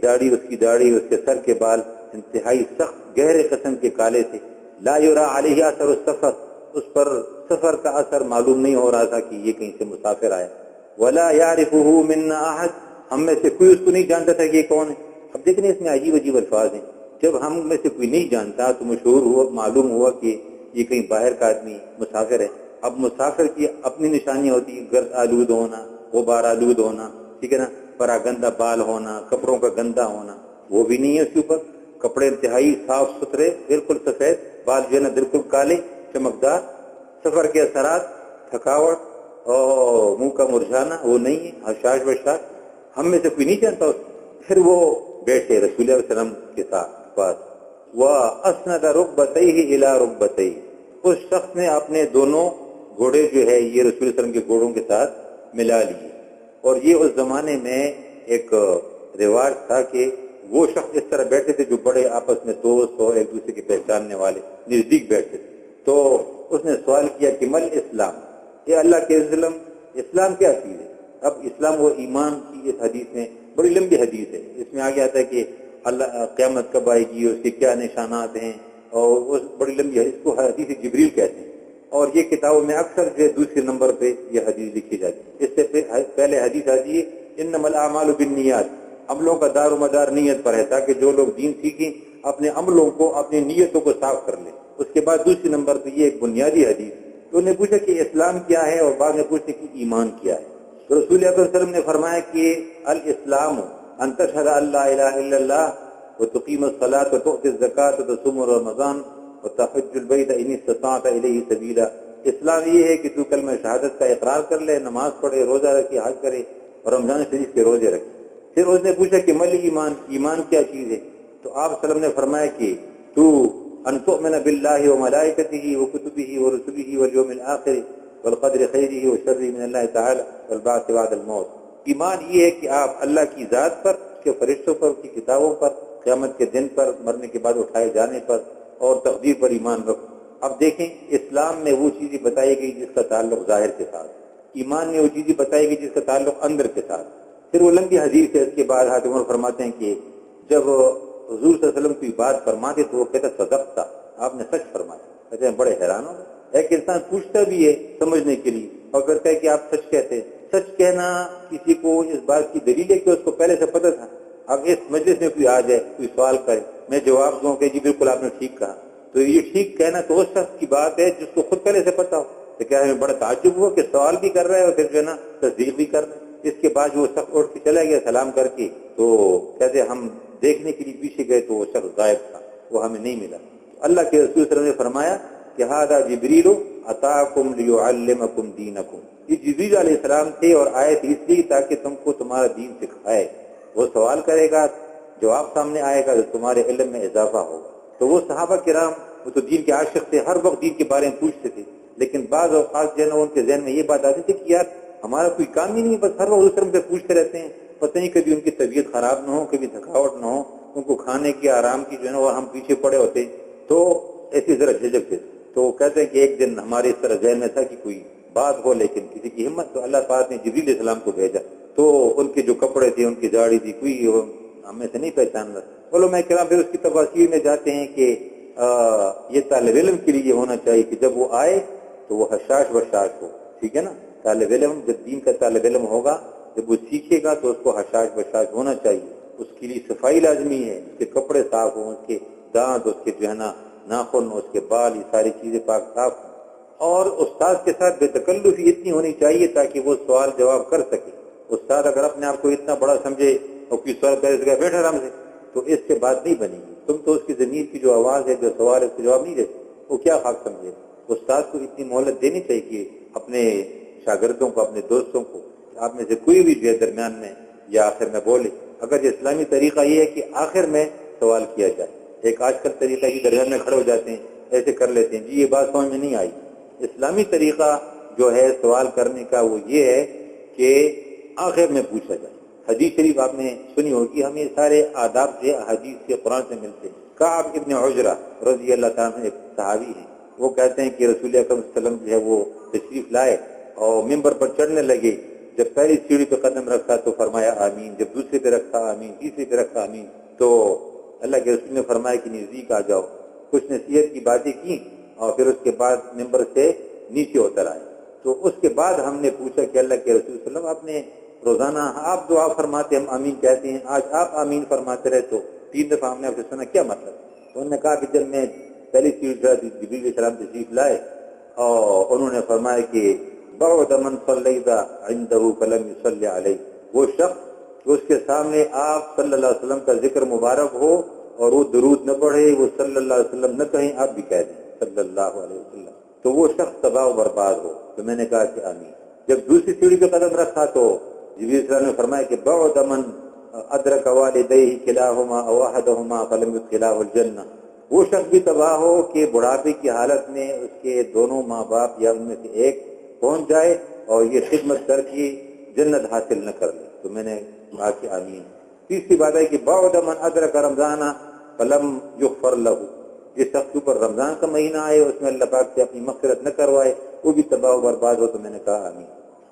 داڑھی، اس کی داڑھی، اس کے سر کے بال انتہائی سخت گہرے قسم کے کالے تھے۔ لا یرا علیہ اثر السفر، اس پر سفر کا اثر معلوم نہیں ہو رہا تھا کہ یہ کہیں سے مسافر آیا۔ ولا یعرفہ منا احد، ہم میں سے کوئی اس کو نہیں جانتا تھا کہ یہ کون ہے۔ اب دیکھیں اس میں عجیب عجیب الفاظ ہیں، جب ہم میں سے کوئی نہیں جانتا تو مشہور ہوا، معلوم ہوا کہ یہ کہیں باہر کا آدمی مسافر ہے۔ اب مسافر کی اپنی نشانیاں ہوتی ہیں، گرد آلود ہونا، غبار آلود ہونا، ٹھیک ہے نا، پرا گندا بال ہونا، کپڑوں کا گندا ہونا، وہ بھی نہیں ہے اس کے اوپر۔ کپڑے انتہائی صاف ستھرے، بالکل سفید، بال جو ہے نا بالکل کالے چمکدار۔ سفر کے اثرات، تھکاوٹ اور منہ کا مرجھانا وہ نہیں ہے، حشاش بشاش، ہم میں سے کوئی نہیں جانتا اس کو۔ پھر وہ بیٹھے رسول اللہ علیہ وسلم کے ساتھ پاس، وَأَسْنَدَ رُكْبَتَيْهِ إِلَىٰ رُكْبَتَيْهِ، اس شخص نے اپنے دونوں گھوڑے جو ہے یہ رسول اللہ علیہ وسلم کے گھوڑوں کے ساتھ ملا لیے۔ اور یہ اس زمانے میں ایک رواج تھا کہ وہ شخص اس طرح بیٹھے تھے جو بڑے آپس میں دوست اور ایک دوسرے کے پہچاننے والے نزدیک بیٹھتے تھے۔ تو اس نے سوال کیا کہ مل اسلام، یہ اللہ کے ظلم، اسلام کیا چیز ہے؟ اب اسلام و ایمان کی اس حدیث میں بڑی لمبی حدیث ہے، اس میں آگے آتا ہے کہ اللہ قیامت کب آئے گی، اس کے کیا نشانات ہیں، اور وہ بڑی لمبی ہے، اس کو حدیث جبریل کہتے ہیں، اور یہ کتابوں میں اکثر جو ہے دوسرے نمبر پہ یہ حدیث لکھی جاتی ہے۔ اس سے پہلے حدیث آتی ہے انما الاعمال بالنیات، عملوں کا دار و مدار نیت پر ہے، تاکہ جو لوگ دین سیکھیں اپنے عملوں کو، اپنی نیتوں کو صاف کر لیں۔ اس کے بعد دوسری نمبر پہ یہ ایک بنیادی حدیث، تو انہوں نے پوچھا کہ اسلام کیا ہے، اور بعد میں پوچھتے کہ ایمان کیا ہے۔ تو رسول اللہ صلی اللہ علیہ وسلم نے فرمایا کہ الاسلام ان تشهد ان لا الہ الا اللہ وتقیم الصلاۃ وتؤتی الزکاۃ وتصوم رمضان وتحج البیت ان استطعت الیہ سبیلا۔ اسلام یہ ہے کہ تو کلمہ شہادت کا اقرار کر لے، نماز پڑھے، روزہ رکھے، حج کرے اور رمضان شریف کے روزے رکھے۔ پھر اس نے پوچھا کہ مل ایمان، ایمان کیا چیز ہے؟ تو آپ صلی اللہ علیہ وسلم نے فرمایا کہ تو ان تؤمن باللہ وملائکتہ وکتبہ ورسلہ والیوم الآخر والقدر خیرہ وشرہ من اللہ تعالی والبعث بعد الموت۔ ایمان یہ ہے کہ آپ اللہ کی ذات پر، اس کے فرشتوں پر، اس کی کتابوں پر، قیامت کے دن پر، مرنے کے بعد اٹھائے جانے پر اور تقدیر پر ایمان رکھو۔ اب دیکھیں اسلام میں وہ چیزیں بتائی گئی جس کا تعلق ظاہر کے ساتھ، ایمان میں وہ چیزیں بتائی گئی جس کا تعلق اندر کے ساتھ۔ پھر وہ لمبی حدیث ہے، اس کے بعد حضرت عمر فرماتے ہیں کہ جب حضور صلی اللہ علیہ وسلم کوئی بات فرماتے تو وہ کہتا صدقتا، آپ نے سچ فرمایا۔ کہتے ہیں بڑے حیران ہو گئے، ایک انسان پوچھتا بھی ہے سمجھنے کے لیے اور کہتا ہے کہ آپ سچ کہتے ہیں۔ سچ کہنا کسی کو اس بات کی دلیل ہے کہ اس کو پہلے سے پتہ تھا۔ اب اس مجلس میں کوئی آ جائے، کوئی سوال کرے، میں جواب دوں کہ جی بالکل آپ نے ٹھیک کہا، تو یہ ٹھیک کہنا تو اس شخص کی بات ہے جس کو خود پہلے سے پتہ ہو۔ تو کیا ہمیں بڑا تعجب ہوا کہ سوال بھی کر رہا ہے اور پھر جو ہے نا تصدیق بھی کر رہا ہے۔ اس کے بعد وہ شخص اٹھ کے چلا گیا سلام کر کے، تو کہتے ہم دیکھنے کے لیے پیچھے گئے تو وہ شخص غائب تھا، وہ ہمیں نہیں ملا۔ اللہ کے رسول صلی اللہ علیہ وسلم نے فرمایا کہ ھذا جبریل اتاکم لیعلمکم دینکم، یہ جبریل علیہ السلام تھے اور آئے تھے اس لیے تاکہ تم کو تمہارا دین سکھائے۔ وہ سوال کرے گا، جواب سامنے آئے گا تو تمہارے علم میں اضافہ ہوگا۔ تو وہ صحابہ کرام وہ تو دین کے عاشق تھے، ہر وقت دین کے بارے میں پوچھتے تھے، لیکن بعض اوقات جو ہے نا ان کے ذہن میں یہ بات آتی تھی کہ یار ہمارا کوئی کام ہی نہیں ہے، بس ہر وقت دوسرے سے پوچھتے رہتے ہیں، پتہ نہیں کبھی ان کی طبیعت خراب نہ ہو، کبھی تھکاوٹ نہ ہو، ان کو کھانے کی آرام کی جو ہے نا اور ہم پیچھے پڑے ہوتے، تو ایسی ذرا جھجک تھے۔ تو وہ کہتے ہیں کہ ایک دن ہمارے اس طرح ذہن میں تھا کہ کوئی بات ہو لیکن کسی کی ہمت، تو اللہ پاک نے جبریل علیہ السلام کو بھیجا، تو ان کے جو کپڑے تھے، ان کی داڑھی تھی، کوئی ہمیں سے نہیں پہچان رہا۔ علماء کرام پھر اس کی تفاصیر میں جاتے ہیں کہ یہ طالب علم کے لیے ہونا چاہیے کہ جب وہ آئے تو وہ حشاش بشاش ہو، ٹھیک ہے نا۔ طالب علم جب دین کا طالب علم ہوگا، جب وہ سیکھے گا تو اس کو حشاش بشاش ہونا چاہیے، اس کے لیے صفائی لازمی ہے، اس کے کپڑے صاف ہوں، اس کے دانت، اس کے جو ہے نا ناخن، اس کے بال، یہ ساری چیزیں پاک صاف ہوں، اور استاد کے ساتھ بے تکلفی اتنی ہونی چاہیے تاکہ وہ سوال جواب کر سکے۔ استاد اگر اپنے آپ کو اتنا بڑا سمجھے اور کوئی سوال کرے تو بیٹھ آرام سے، تو اس سے بات نہیں بنے گی۔ تم تو اس کی ضمیر کی جو آواز ہے، جو سوال ہے اس کا جواب نہیں دیتے، وہ کیا خاک سمجھے۔ استاد کو اتنی مہلت دینی چاہیے کہ اپنے شاگردوں کو، اپنے دوستوں کو، آپ میں سے کوئی بھی جو ہے درمیان میں یا آخر میں بولے۔ اگر یہ اسلامی طریقہ یہ ہے کہ آخر میں سوال کیا جائے، ایک آج کل طریقہ ہے کہ درمیان میں کھڑے ہو جاتے ہیں، ایسے کر لیتے ہیں، جی یہ بات سمجھ میں نہیں آئی۔ اسلامی طریقہ جو ہے سوال کرنے کا وہ یہ ہے کہ آخر میں پوچھا جائے۔ حدیث شریف آپ نے سنی ہوگی، ہمیں سارے آداب سے حدیث سے قرآن سے ملتے ہیں۔ کعب ابن عجرہ رضی اللہ تعالیٰ عنہ ایک صحابی ہیں، وہ کہتے ہیں کہ رسول اکرم صلی اللہ علیہ وسلم جو ہے وہ تشریف لائے اور ممبر پر چڑھنے لگے، جب پہلی سیڑھی پہ قدم رکھا تو فرمایا آمین، جب دوسرے پہ رکھا آمین، تیسرے پہ رکھا آمین، تو اللہ کے رسول نے فرمایا کہ نزدیک آ جاؤ، کچھ نصیحت کی باتیں کی اور پھر اس کے بعد ممبر سے نیچے اتر آئے۔ تو اس کے بعد ہم نے پوچھا کہ اللہ کے رسول صلی اللہ علیہ وسلم آپ نے روزانہ آپ دعا فرماتے ہم آمین کہتے ہیں، آج آپ آمین فرماتے رہے تو 3 دفعہ ہم نے آپ سے سنا، کیا مطلب؟ تو انہوں نے کہا کہ جب میں پہلی سیڑھی چڑھا جبریل علیہ السلام تشریف لائے اور انہوں نے فرمایا کہ بعد من صلیت عنده فلم يصلی علیہ، وہ شخص اس کے سامنے آپ صلی اللہ علیہ وسلم کا ذکر مبارک ہو اور وہ درود نہ پڑھے، وہ صلی اللہ علیہ وسلم نہ کہیں، آپ بھی کہہ دیں صلی اللہ علیہ وسلم، تو وہ شخص تباہ و برباد ہو۔ تو میں نے کہا کہ آمین۔ جب دوسری سیڑھی پہ قدم رکھا تو جبریل علیہ السلام نے فرمایا کہ بعد من ادرک والدیہ کلاہما او احدہما فلم یدخلہ الجنہ، وہ شخص بھی تباہ ہو کہ بڑھاپے کی حالت میں اس کے دونوں ماں باپ یا ان میں سے ایک پہنچ جائے اور یہ خدمت کر کے جنت حاصل نہ کر لے۔ تو میں نے کہا کہ آمین۔ تیسری بات ہے کہ بعد من ادرک رمضان فلم یغفر لہ، جس شخص کے اوپر رمضان کا مہینہ آئے اس میں اللہ پاک سے اپنی مغفرت نہ کروائے، وہ بھی تباہ و برباد ہو۔ تو میں نے کہا آمین۔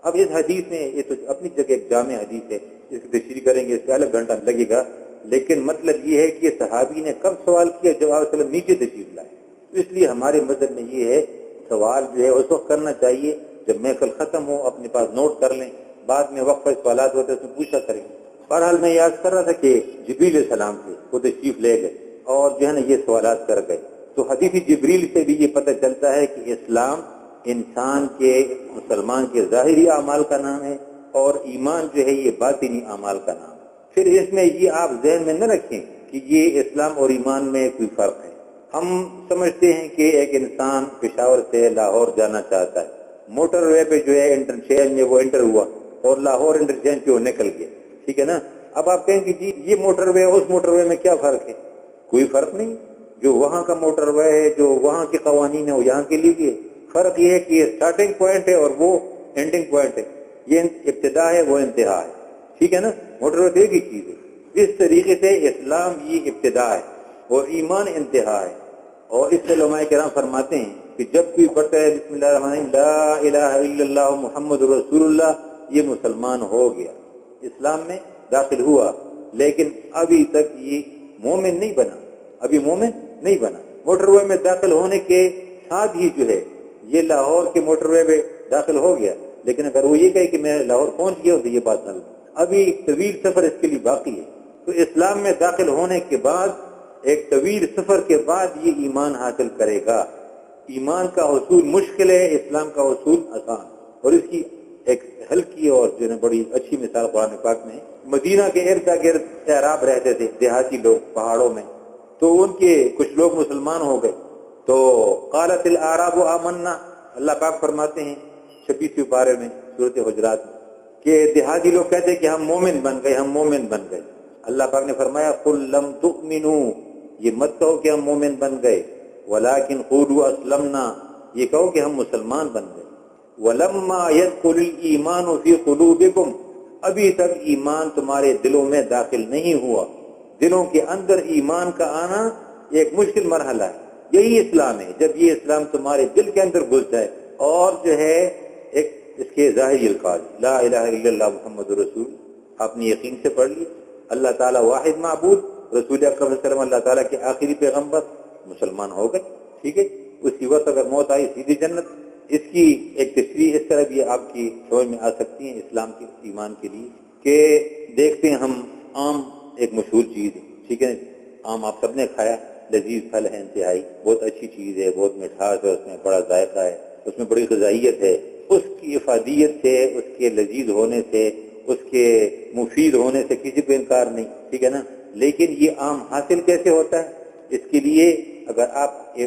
اب اس حدیث میں یہ تو اپنی جگہ ایک جامع حدیث ہے، اس کی تشریح کریں گے اس سے الگ گھنٹہ لگے گا، لیکن مطلب یہ ہے کہ صحابی نے کب سوال کیا جب آپ وسلم نیچے تشریف لائے. اس لیے ہمارے مذہب میں یہ ہے سوال جو ہے اس وقت کرنا چاہیے جب محفل ختم ہو، اپنے پاس نوٹ کر لیں، بعد میں وقفہ سوالات ہوتے ہیں اس میں پوچھا کریں. بہرحال میں یاد کر رہا تھا کہ جبریل علیہ السلام تھے، وہ تشریف لے گئے اور جو ہے نا یہ سوالات کر گئے. تو حدیث جبریل سے بھی یہ پتہ چلتا ہے کہ اسلام انسان کے، مسلمان کے ظاہری اعمال کا نام ہے اور ایمان جو ہے یہ باطنی اعمال کا نام ہے. پھر اس میں یہ آپ ذہن میں نہ رکھیں کہ یہ اسلام اور ایمان میں کوئی فرق ہے. ہم سمجھتے ہیں کہ ایک انسان پشاور سے لاہور جانا چاہتا ہے، موٹر وے پہ جو ہے انٹرچینج میں وہ انٹر ہوا اور لاہور انٹرچینج پہ وہ نکل گیا، ٹھیک ہے نا. اب آپ کہیں کہ جی یہ موٹر وے اس موٹر وے میں کیا فرق ہے؟ کوئی فرق نہیں. جو وہاں کا موٹر وے ہے، جو وہاں کے قوانین ہے وہ یہاں کے لیے بھی ہے. فرق یہ ہے کہ یہ سٹارٹنگ پوائنٹ ہے اور وہ اینڈنگ پوائنٹ ہے، یہ ابتدا ہے وہ انتہا ہے، ٹھیک ہے نا. موٹر وے ایک ہی چیز ہے. اس طریقے سے اسلام یہ ابتدا ہے اور ایمان انتہا ہے. اور اس سے علماء کرام فرماتے ہیں کہ جب کوئی پڑھتا ہے بسم اللہ الرحمن الرحیم لا الہ الا اللہ محمد رسول اللہ، یہ مسلمان ہو گیا، اسلام میں داخل ہوا، لیکن ابھی تک یہ مومن نہیں بنا، ابھی مومن نہیں بنا. موٹر وے میں داخل ہونے کے ساتھ ہی جو ہے یہ لاہور کے موٹر وے میں داخل ہو گیا، لیکن اگر وہ یہ کہے کہ میں لاہور پہنچ گیا تو یہ بات نہ، ابھی طویل سفر اس کے لیے باقی ہے. تو اسلام میں داخل ہونے کے بعد ایک طویل سفر کے بعد یہ ایمان حاصل کرے گا. ایمان کا حصول مشکل ہے، اسلام کا حصول آسان. اور اس کی ایک ہلکی اور جو ہے بڑی اچھی مثال قرآن پاک میں ہے. مدینہ کے ارد گرد اعراب رہتے تھے، دیہاتی لوگ پہاڑوں میں، تو ان کے کچھ لوگ مسلمان ہو گئے. تو قالت الاعراب آمنا، اللہ پاک فرماتے ہیں 26ویں پارے میں سورۃ حجرات میں کہ دیہاتی لوگ کہتے ہیں کہ ہم مومن بن گئے، ہم مومن بن گئے. اللہ پاک نے فرمایا قل لم تؤمنوا، یہ مت کہو کہ ہم مومن بن گئے، ولیکن قولوا اسلمنا، یہ کہو کہ ہم مسلمان بن گئے. ولما يدخل الايمان في قلوبكم، ابھی تک ایمان تمہارے دلوں میں داخل نہیں ہوا. دلوں کے اندر ایمان کا آنا ایک مشکل مرحلہ ہے. یہی اسلام ہے، جب یہ اسلام تمہارے دل کے اندر گھس جائے اور جو ہے ایک اس کے ظاہری الفاظ لا الہ الا اللہ محمد رسول آپ نے یقین سے پڑھ لی، اللہ تعالیٰ واحد معبود، رسول اکرم صلی اللہ علیہ وسلم اللہ تعالیٰ کے آخری پیغمبر، مسلمان ہو گئے، ٹھیک ہے. اسی وقت اگر موت آئی سیدھی جنت. اس کی ایک تشریح اس طرح بھی آپ کی سمجھ میں آ سکتی ہے اسلام کے ایمان کے لیے کہ دیکھتے ہیں ہم آم ایک مشہور چیز ہے، ٹھیک ہے. آم آپ سب نے کھایا، لذیذ پھل ہے انتہائی، بہت اچھی چیز ہے، بہت مٹھاس ہے، اس میں بڑا ذائقہ ہے، اس میں بڑی غذائیت ہے. اس کی افادیت سے، اس کے لذیذ ہونے سے، اس کے مفید ہونے سے کسی کو انکار نہیں، ٹھیک ہے نا. لیکن یہ آم حاصل کیسے ہوتا ہے؟ اس کے لیے اگر آپ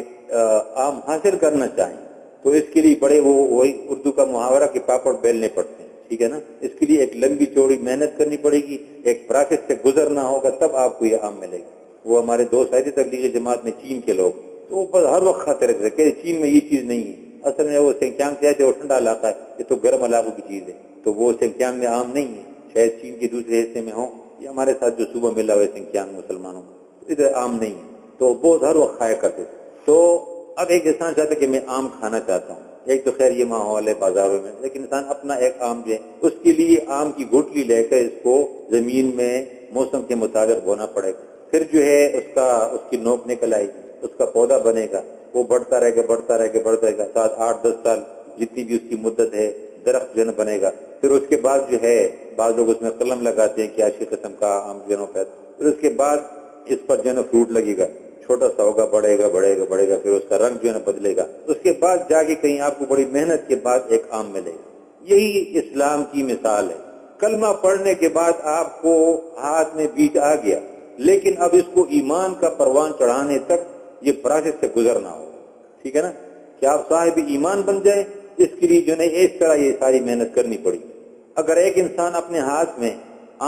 آم حاصل کرنا چاہیں تو اس کے لیے بڑے وہی اردو کا محاورہ کہ پاپڑ بیلنے پڑتے ہیں، ٹھیک ہے نا. اس کے لیے ایک لمبی چوڑی محنت کرنی پڑے گی، ایک پروسیس سے گزرنا ہوگا، تب آپ کو یہ آم ملے گا. وہ ہمارے دوست آئے تھے تبلیغی جماعت میں چین کے لوگ، تو وہ بس ہر وقت کھاتے رہتے تھے کہ چین میں یہ چیز نہیں ہے. اصل میں وہ سنکیانگ سے آئے تھے، وہ ٹھنڈا علاقہ ہے، یہ تو گرم علاقوں کی چیز ہے، تو وہ سنکیانگ میں آم نہیں ہے، شاید چین کے دوسرے حصے میں ہوں. یہ ہمارے ساتھ جو صوبہ ملا ہوا ہے سنکیانگ مسلمانوں کو، ادھر عام نہیں ہے، تو بہت ہر وقت کھایا کرتے تھے. تو اب ایک انسان چاہتا ہے کہ میں آم کھانا چاہتا ہوں، ایک تو خیر یہ ماحول ہے بازاروں میں، لیکن انسان اپنا ایک آم جو ہے اس کے لیے آم کی گٹلی لے کر اس کو زمین میں موسم کے مطابق بونا پڑے گا. پھر جو ہے اس کی نوک نکل آئے گی، اس کا پودا بنے گا، وہ بڑھتا رہے گا بڑھتا رہے گا بڑھتا رہے گا 7 8 10 سال جتنی بھی اس کی مدت ہے، درخت جو ہے بنے گا. پھر اس کے بعد جو ہے بعض لوگ اس میں قلم لگاتے ہیں کہ اچھی قسم کا آم جو ہے. پھر اس کے بعد اس پر جو ہے فروٹ لگے گا، چھوٹا سا ہوگا، بڑھے گا بڑھے گا بڑھے گا، پھر اس کا رنگ جو ہے بدلے گا. اس کے بعد جا کے کہیں آپ کو بڑی محنت کے بعد ایک آم ملے گا. یہی اسلام کی مثال ہے. کلمہ پڑھنے کے بعد آپ کو ہاتھ میں بیج آ گیا، لیکن اب اس کو ایمان کا پروان چڑھانے تک یہ پروسیس سے گزرنا ہوگا، ٹھیک ہے نا. کہ آپ صاحب ایمان بن جائیں، اس کے لیے جو ہے اس طرح یہ ساری محنت کرنی پڑی. اگر ایک انسان اپنے ہاتھ میں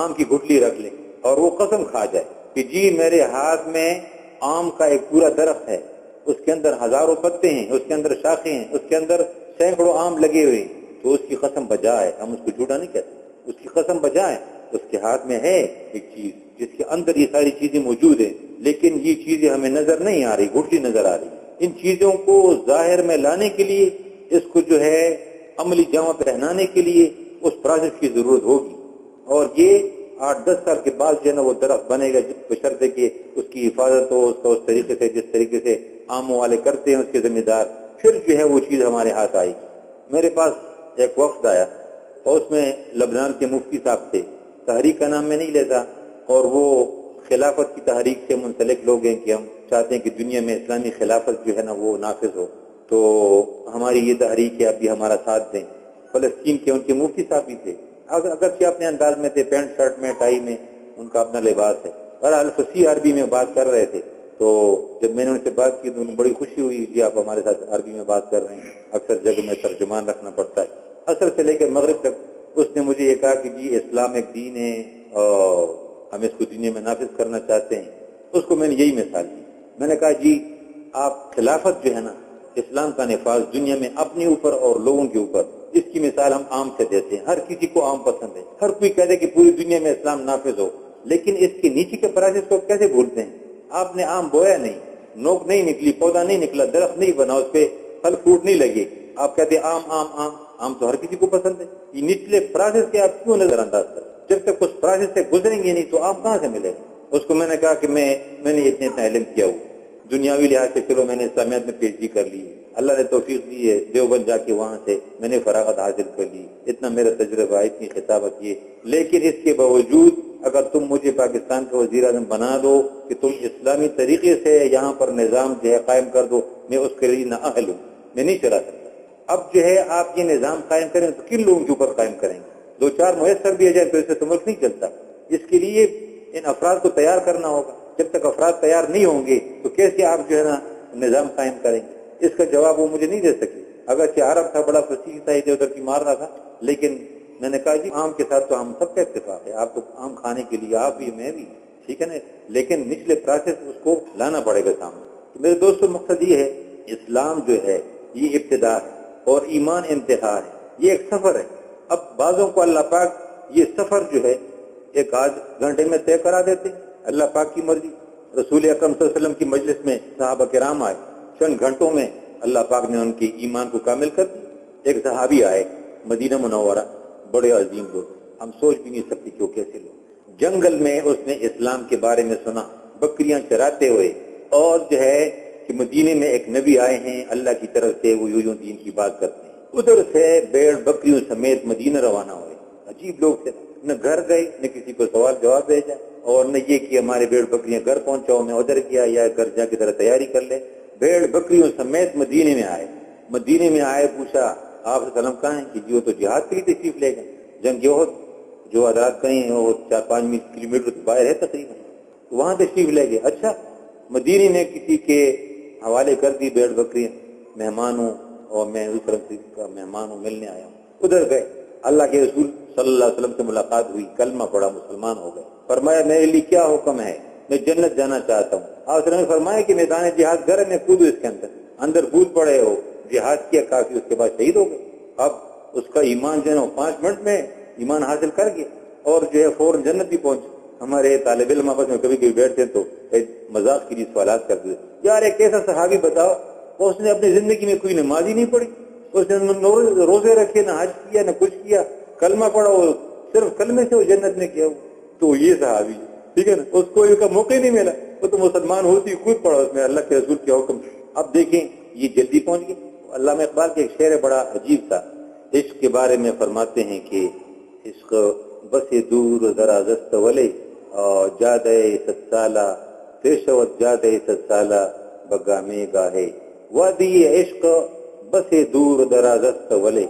آم کی گٹلی رکھ لے اور وہ قسم کھا جائے کہ جی میرے ہاتھ میں آم کا ایک پورا درخت ہے، اس کے اندر ہزاروں پتے ہیں، اس کے اندر شاخیں ہیں، اس کے اندر سینکڑوں آم لگے ہوئے ہیں، تو اس کی قسم بجائے، ہم اس کو جھوٹا نہیں کہتے، اس کی قسم بجائے اس کے ہاتھ میں ہے ایک چیز جس کے اندر یہ ساری چیزیں موجود ہیں، لیکن یہ چیزیں ہمیں نظر نہیں آ رہی، گٹلی نظر آ رہی. ان چیزوں کو ظاہر میں لانے کے لیے، اس کو جو ہے عملی جامہ پہنانے کے لیے اس پروسیس کی ضرورت ہوگی. اور یہ 8-10 سال کے بعد جو ہے نا وہ درخت بنے گا، بشرطے کہ اس کی حفاظت ہو، اس کا اس طریقے سے جس طریقے سے عاموں والے کرتے ہیں اس کے ذمہ دار، پھر جو ہے وہ چیز ہمارے ہاتھ آئے گی۔ میرے پاس ایک وفد آیا اور اس میں لبنان کے مفتی صاحب تھے، تحریک کا نام میں نہیں لیتا، اور وہ خلافت کی تحریک سے منسلک لوگ ہیں کہ ہم چاہتے ہیں کہ دنیا میں اسلامی خلافت جو ہے نا وہ نافذ ہو، تو ہماری یہ تحریک ہے، اب بھی ہمارا ساتھ دیں۔ فلسطین کے ان کے مفتی صاحب بھی تھے، اگرچہ اپنے انداز میں تھے، پینٹ شرٹ میں، ٹائی میں، ان کا اپنا لباس ہے، اور فصیح عربی میں بات کر رہے تھے۔ تو جب میں نے ان سے بات کی تو انہیں بڑی خوشی ہوئی، جی آپ ہمارے ساتھ عربی میں بات کر رہے ہیں، اکثر جگہ میں ترجمان رکھنا پڑتا ہے۔ عصر سے لے کر مغرب تک اس نے مجھے یہ کہا کہ جی اسلام ایک دین ہے اور ہم اس کو دنیا میں نافذ کرنا چاہتے ہیں۔ اس کو میں نے یہی مثال دی، میں نے کہا جی آپ خلافت جو ہے نا، اسلام کا نفاذ دنیا میں اپنے اوپر اور لوگوں کے اوپر، اس کی مثال ہم عام سے دیتے ہیں، ہر کسی کو عام پسند ہے، ہر کوئی کہتے ہیں کہ پوری دنیا میں اسلام نافذ ہو، لیکن اس کے نیچے کے پروسیس کو کیسے بھولتے ہیں؟ آپ نے آم بویا نہیں، نوک نہیں نکلی، پودا نہیں نکلا، درخت نہیں بنا، اس پہ پھل فروٹ نہیں لگے، آپ کہتے ہیں آم آم آم، آم تو ہر کسی کو پسند ہے۔ یہ نچلے پروسیس کے آپ کیوں نظر انداز کریں؟ جب تک اس پروسیس سے گزریں گے نہیں تو آم کہاں سے ملے گا؟ اس کو میں نے کہا کہ میں نے اتنا علم کیا ہوا، دنیاوی لحاظ سے چلو میں نے اسلامیات میں پی ایچ ڈی کر لی، اللہ نے توفیق دی ہے، دیوبند جا کے وہاں سے میں نے فراغت حاصل کر لی، اتنا میرا تجربہ، اتنی خطابت کی، لیکن اس کے باوجود اگر تم مجھے پاکستان کا وزیر اعظم بنا دو کہ تم اسلامی طریقے سے یہاں پر نظام جو ہے قائم کر دو، میں اس کے لیے نااہل ہوں، میں نہیں چلا سکتا۔ اب جو ہے آپ یہ نظام قائم کریں تو کن لوگوں کے اوپر قائم کریں گے؟ 2-4 میسر بھی آ جائے تو اس سے تو ملک نہیں چلتا۔ اس کے لیے ان افراد کو تیار کرنا ہوگا، جب تک افراد تیار نہیں ہوں گے تو کیسے آپ جو ہے نا نظام قائم کریں گے؟ اس کا جواب وہ مجھے نہیں دے سکے، اگرچہ عرب تھا، بڑا فصیح تھا، ادھر ادھر کی مار رہا تھا، لیکن میں نے کہا جی آم کے ساتھ تو ہم سب کا اتفاق ہے، آپ تو آم کھانے کے لیے آپ بھی میں بھی، ٹھیک ہے نا، لیکن نچلے پروسیس اس کو لانا پڑے گا سامنے۔ میرے دوستو مقصد یہ ہے، اسلام جو ہے یہ ابتدا ہے اور ایمان انتہا ہے، یہ ایک سفر ہے۔ اب بعضوں کو اللہ پاک یہ سفر جو ہے 1-8 گھنٹے میں طے کرا دیتے، اللہ پاک کی مرضی۔ رسول اکرم صلی اللہ علیہ وسلم کی مجلس میں صحابہ کرام آئے، چند گھنٹوں میں اللہ پاک نے ان کی ایمان کو کامل کر دی۔ ایک صحابی آئے مدینہ منورہ، بڑے عظیم لوگ، ہم سوچ بھی نہیں سکتے کہ وہ کیسے لوگ، جنگل میں اس نے اسلام کے بارے میں سنا، بکریاں چراتے ہوئے، اور جو ہے کہ مدینے میں ایک نبی آئے ہیں اللہ کی طرف سے، وہ یوں دین کی بات کرتے ہیں، ادھر سے بیڑ بکریوں سمیت مدینہ روانہ ہوئے۔ عجیب لوگ تھے، نہ گھر گئے نہ کسی کو سوال جواب بھیجا، اور نہ یہ کہ ہمارے بیڑ بکریاں گھر پہنچاؤ، میں ادھر کیا یا گھر جا کے ذرا تیاری کر لے، بیڑ بکریوں سمیت مدینے میں آئے۔ مدینے میں آئے، پوچھا آپ وسلم کہاں ہیں؟ کہ جی وہ تو جہاد کے لیے تشریف لے گئے، جنگ احد جو حضرات کہیں وہ 4-5 کلومیٹر باہر ہے تقریباً، وہاں تشریف لے گئے۔ اچھا، مدینے میں کسی کے حوالے کر دی بیڑ بکریاں، مہمان ہوں اور میں اس طرف کا مہمان ہوں، ملنے آیا ہوں۔ ادھر گئے، اللہ کے رسول صلی اللہ علیہ وسلم سے ملاقات ہوئی، کلمہ پڑھا، مسلمان ہو گئے۔ فرمایا میرے لیے کیا حکم ہے؟ میں جنت جانا چاہتا ہوں۔ آپ نے فرمایا کہ میدان جہاد گھر میں کودو، اس کے اندر کود پڑے ہو، جہاد کیا کافی، اس کے بعد شہید ہو گئے۔ اب اس کا ایمان جو ہے 5 منٹ میں ایمان حاصل کر گیا اور جو ہے فوراً جنت بھی پہنچ۔ ہمارے طالب علم آپس میں کبھی کبھی بیٹھتے ہیں تو مذاق کے لیے سوالات کرتے ہیں، یار ایک ایسا صحابی بتاؤ اس نے اپنی زندگی میں کوئی نماز ہی نہیں پڑھی، اس نے روزے رکھے، نہ حج کیا، نہ کچھ کیا، کلمہ پڑھا، وہ صرف کلمے سے وہ جنت میں کیا ہوا، تو یہ صحابی، ٹھیک ہے نا، اس کو کا موقع ہی نہیں ملا، وہ تو مسلمان ہوتی خود پڑھا اس میں اللہ کے رسول کے حکم۔ اب دیکھیں یہ جلدی پہنچ گئے۔ علامہ اقبال کے ایک شعر ہے بڑا عجیب تھا، عشق کے بارے میں فرماتے ہیں کہ عشق بس دور ذرا زست ولے جادے 100 سالہ پیشوت جادے 100 سالہ بگامے گاہے، وادی عشق بس دور ذرا زست ولے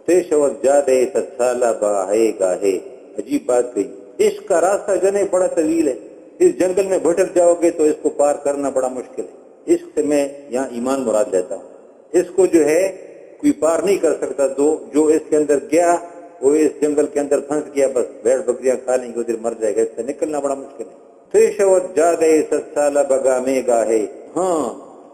پیشوت جادے 100 سالہ باہے گاہے۔ عجیب بات کہی، عشق کا راستہ جنے بڑا طویل ہے، اس جنگل میں بھٹک جاؤ گے تو اس کو پار کرنا بڑا مشکل ہے۔ عشق سے میں یہاں ایمان مراد لیتا ہوں، اس کو جو ہے کوئی پار نہیں کر سکتا، جو اس کے اندر گیا وہ اس جنگل کے اندر پھنس گیا، بس بیڑ بکریاں کھا لیں گے، ادھر مر جائے گا، اس سے نکلنا بڑا مشکل ہے۔ پیشوت جادے 100 سالہ بگامے گاہے، ہاں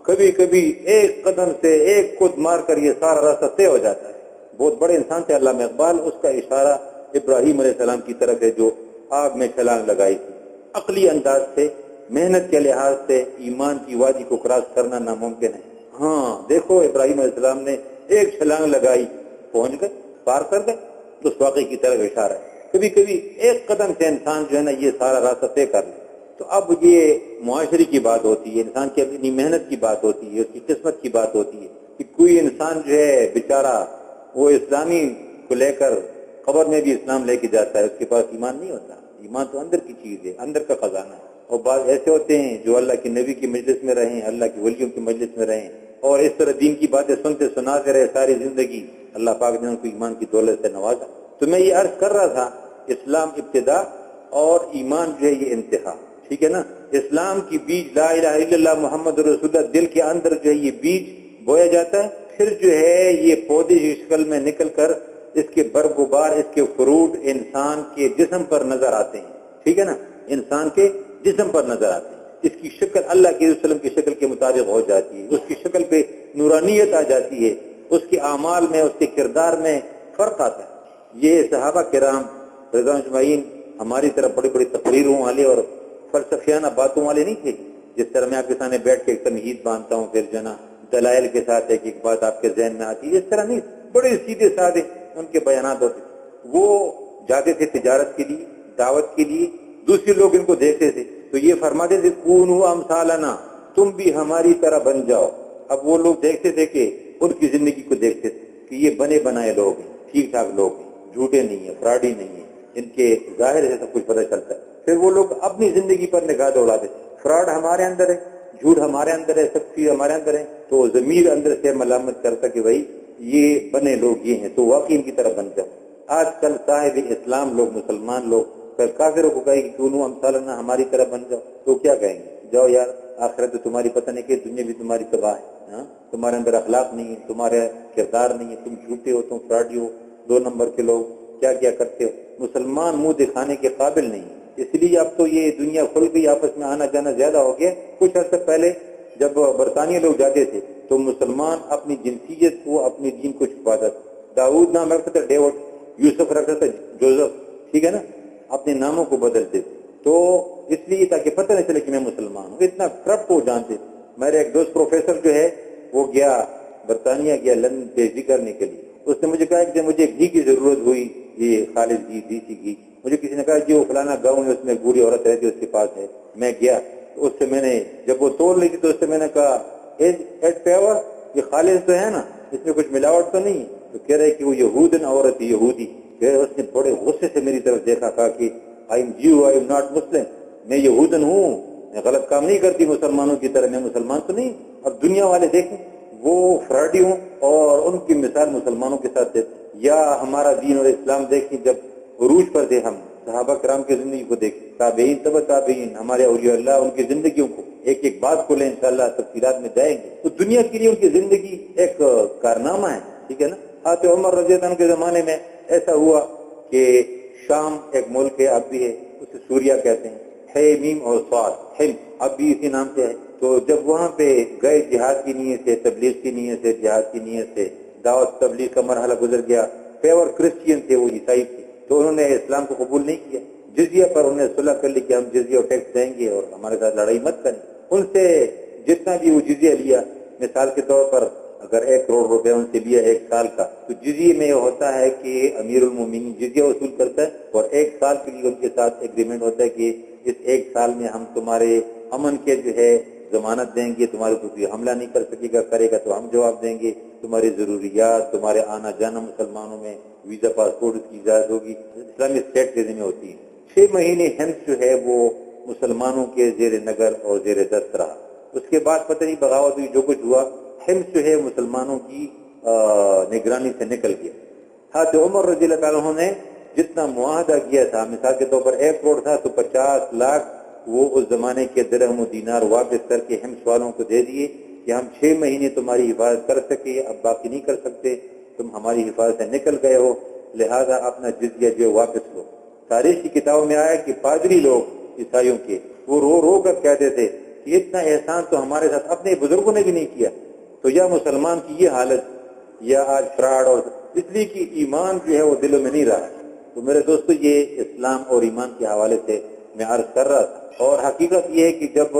کبھی کبھی ایک قدم سے ایک خود مار کر یہ سارا راستہ طے ہو جاتا ہے۔ بہت بڑے انسان تھے علامہ اقبال، اس کا اشارہ ابراہیم علیہ السلام کی طرف ہے جو آگ میں چھلانگ لگائی تھی۔ عقلی انداز سے، محنت کے لحاظ سے ایمان کی وادی کو کراس کرنا ناممکن ہے۔ ہاں دیکھو ابراہیم علیہ السلام نے ایک چھلانگ لگائی، پہنچ گئے، پار کر گئے، تو اس واقعے کی طرف اشارہ ہے۔ کبھی کبھی ایک قدم سے انسان جو ہے نا یہ سارا راستہ طے کر لے. تو اب یہ معاشرے کی بات ہوتی ہے، انسان کی اپنی محنت کی بات ہوتی ہے، اس کی قسمت کی بات ہوتی ہے کہ کوئی انسان جو ہے بیچارہ وہ اسلامی کو لے کر قبر میں بھی اسلام لے کے جاتا ہے، اس کے پاس ایمان نہیں ہوتا. ایمان تو اندر کی چیز ہے، اندر کا خزانہ ہے. اور بعض ایسے ہوتے ہیں جو اللہ کے نبی کی مجلس میں رہیں، اللہ کے ولیوں کی مجلس میں رہیں اور اس طرح دین کی باتیں سنتے سناتے رہے ساری زندگی، اللہ پاک نے ان کو ایمان کی دولت سے نوازا. تو میں یہ عرض کر رہا تھا اسلام ابتدا اور ایمان جو ہے یہ انتہا. ٹھیک ہے نا. اسلام کی بیج لا الہ الا اللہ محمد رسول اللہ دل کے اندر جو ہے یہ بیج بویا جاتا ہے، پھر جو ہے یہ پودے کی شکل میں نکل کر اس کے برگ و بار، اس کے فروٹ انسان کے جسم پر نظر آتے ہیں. ٹھیک ہے نا. انسان کے جسم پر نظر آتے ہیں. اس کی شکل اللہ کے رسول وسلم کی شکل کے مطابق ہو جاتی ہے، اس کی شکل پہ نورانیت آ جاتی ہے، اس کے اعمال میں، اس کے کردار میں فرق آتا ہے. یہ صحابہ کرام رضوان اجمعین ہماری طرف بڑی بڑی تقریروں والے اور فلسفیانہ باتوں والے نہیں تھے. جس طرح میں آپ کے سامنے بیٹھ کے ایک تمہید باندھتا ہوں، پھر جنا دلائل کے ساتھ ایک ایک بات آپ کے ذہن میں آتی ہے، اس طرح نہیں. بڑے سیدھے سادے ان کے بیانات ہوتے. وہ جاتے تھے تجارت کے لیے، دعوت کے لیے، دوسرے لوگ ان کو دیکھتے تھے تو یہ فرماتے تھے کونوا امثالنا، تم بھی ہماری طرح بن جاؤ. اب وہ لوگ دیکھتے تھے کہ ان کی زندگی کو دیکھتے تھے کہ یہ بنے بنائے لوگ ہیں، ٹھیک ٹھاک لوگ ہیں، جھوٹے نہیں ہیں، فراڈی نہیں ہیں، ان کے ظاہر سے سب کچھ پتہ چلتا ہے. پھر وہ لوگ اپنی زندگی پر نگاہ دوڑاتے، فراڈ ہمارے اندر ہے، جھوٹ ہمارے اندر ہے، سب چیز ہمارے اندر ہے. تو ضمیر اندر سے ملامت کرتا کہ بھائی یہ بنے لوگ یہ ہیں، تو واقعی ان کی طرح بن جاؤ. آج کل صاحب اسلام لوگ، مسلمان لوگ پھر کافروں کو کہے کہ کیوں امثالنا ہماری طرح بن جاؤ، تو کیا کہیں گے؟ جاؤ یار، آخرت تو تمہاری پتہ نہیں کہ دنیا بھی تمہاری تباہ ہے. تمہارے اندر اخلاق نہیں ہے، تمہارے کردار نہیں ہے، تم جھوٹے ہو، تم فراڈی ہو، 2 نمبر کے لوگ، کیا کیا کرتے ہو. مسلمان منہ دکھانے کے قابل نہیں. اس لیے اب تو یہ دنیا کھل گئی، آپس میں آنا جانا زیادہ ہو گیا. کچھ عرصہ پہلے جب برطانیہ لوگ جاتے تھے تو مسلمان اپنی جنسیت کو، اپنی دین کو چھپاتا تھا. داؤد نام رکھتا تھا ڈیوڈ، یوسف رکھتا تھا جوزف. ٹھیک ہے نا. اپنے ناموں کو بدلتے تھے تو اس لیے تاکہ پتہ نہیں چلے کہ میں مسلمان ہوں. اتنا کرپٹ کو جانتے تھے. میرے ایک دوست پروفیسر جو ہے وہ گیا برطانیہ، گیا لندن پی ایچ ڈی کرنے کے لیے. اس نے مجھے کہا کہ مجھے گھی کی ضرورت ہوئی، یہ خالص گھی، دیسی گھی. مجھے کسی نے کہا کہ وہ فلانا گاؤں ہے، اس میں بوڑھی عورت رہتی ہے، اس کے پاس ہے. میں گیا تو اس سے میں نے، جب وہ توڑ لی تھی تو اس سے میں نے کہا ایڈ پیور، یہ خالص تو ہے نا، اس میں کچھ ملاوٹ تو نہیں؟ تو کہہ رہے کہ وہ یہودن عورت ہے، یہودی. اس نے بڑے غصے سے میری طرف دیکھا، کہا کہ I am Jew, I am not Muslim, میں یہودن ہوں، میں غلط کام نہیں کرتی مسلمانوں کی طرح، میں مسلمان تو نہیں. اب دنیا والے دیکھیں وہ فراڈی ہوں اور ان کی مثال مسلمانوں کے ساتھ دیتے. یا ہمارا دین اور اسلام دیکھیں، جب عروج پر تھے ہم، صحابہ کرام کی زندگی کو دیکھیں، تابعین، تبع تابعین، ہمارے اولیاء اللہ، ان کی زندگیوں کو ایک ایک بات کو لیں، انشاءاللہ تفصیلات میں جائیں گے. تو دنیا کے لیے ان کی زندگی ایک کارنامہ ہے. ٹھیک ہے نا. حضرت عمر رضی اللہ عنہ کے زمانے میں ایسا ہوا کہ شام ایک ملک ہے، اب بھی ہے، اسے سوریہ کہتے ہیں، ہے میم اور صاد، حلم اب بھی اسی نام سے ہے. تو جب وہاں پہ گئے جہاد کی نیت سے، تبلیغ کی نیت سے، جہاد کی نیت سے، دعوت تبلیغ کا مرحلہ گزر گیا. پیور کرسچین تھے، وہ عیسائی تھے، تو انہوں نے اسلام کو قبول نہیں کیا. جزیہ پر انہوں نے صلح کر لی کہ ہم جزیہ اور ٹیکس دیں گے اور ہمارے ساتھ لڑائی مت کریں. ان سے جتنا بھی وہ جزیہ لیا، مثال کے طور پر اگر 1 کروڑ روپے ان سے لیا 1 سال کا، تو جزیے میں یہ ہوتا ہے کہ امیر المومنین جزیہ وصول کرتا ہے اور 1 سال کے لیے ان کے ساتھ ایگریمنٹ ہوتا ہے کہ اس 1 سال میں ہم تمہارے امن کے جو ہے ضمانت دیں گے، تمہارے کو کوئی حملہ نہیں کر سکے گا، کرے گا تو ہم جواب دیں گے، تمہاری ضروریات، تمہارے آنا جانا مسلمانوں میں، ویزا پاسپورٹ کی اجازت ہوگی، اسلامی اسٹیٹ کے ذمہ ہوتی ہے. 6 مہینے ہنس جو ہے وہ مسلمانوں کے زیر نگر اور زیر دست رہا. اس کے بعد پتہ نہیں بغاوت ہوئی، جو کچھ ہوا، ہمس جو ہے مسلمانوں کی نگرانی سے نکل گیا. حضرت عمر رضی اللہ عنہ نے جتنا معاہدہ کیا تھا، مثال کے طور پر 1 کروڑ تھا تو 50 لاکھ وہ اس زمانے کے درہم و دینار واپس کر کے ہمس والوں کو دے دیے کہ ہم 6 مہینے تمہاری حفاظت کر سکے، اب باقی نہیں کر سکتے، تم ہماری حفاظت سے نکل گئے ہو، لہذا اپنا جزیہ جو واپس لو. تاریخ کی کتابوں میں آیا کہ پادری لوگ عیسائیوں کے وہ رو رو کر کہتے تھے کہ اتنا احسان تو ہمارے ساتھ اپنے بزرگوں نے بھی نہیں کیا. تو یا مسلمان کی یہ حالت، یا آج فراڈ، اور اس لیے کہ ایمان جو ہے وہ دلوں میں نہیں رہا. تو میرے دوستو، یہ اسلام اور ایمان کے حوالے سے میں عرض کر رہا تھا. اور حقیقت یہ ہے کہ جب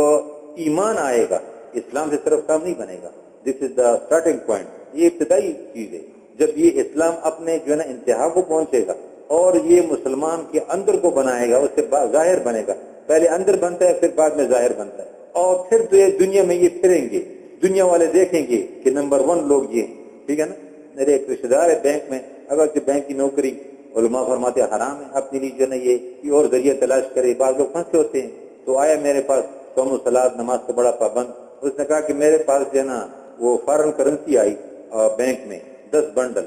ایمان آئے گا، اسلام سے صرف کام نہیں بنے گا. دس از دا اسٹارٹنگ پوائنٹ، یہ ابتدائی چیز ہے. جب یہ اسلام اپنے جو ہے نا انتہا کو پہنچے گا اور یہ مسلمان کے اندر کو بنائے گا، اس سے ظاہر بنے گا، پہلے اندر بنتا ہے پھر بعد میں ظاہر بنتا ہے، اور پھر تو یہ دنیا میں یہ پھریں گے، دنیا والے دیکھیں گے کہ نمبر 1 لوگ یہ، ٹھیک ہے نا۔ میرے ایک رشتے دار ہے بینک میں، اگر کہ بینک کی نوکری علماء فرماتے حرام ہے، اپنے لیے جو ہے یہ اور ذریعہ تلاش کرے، بعض لوگ پھنسے ہوتے ہیں۔ تو آیا میرے پاس، صوم و صلات نماز سے بڑا پابند، اس نے کہا کہ میرے پاس جو ہے نا وہ فارن کرنسی آئی بینک میں 10 بنڈل،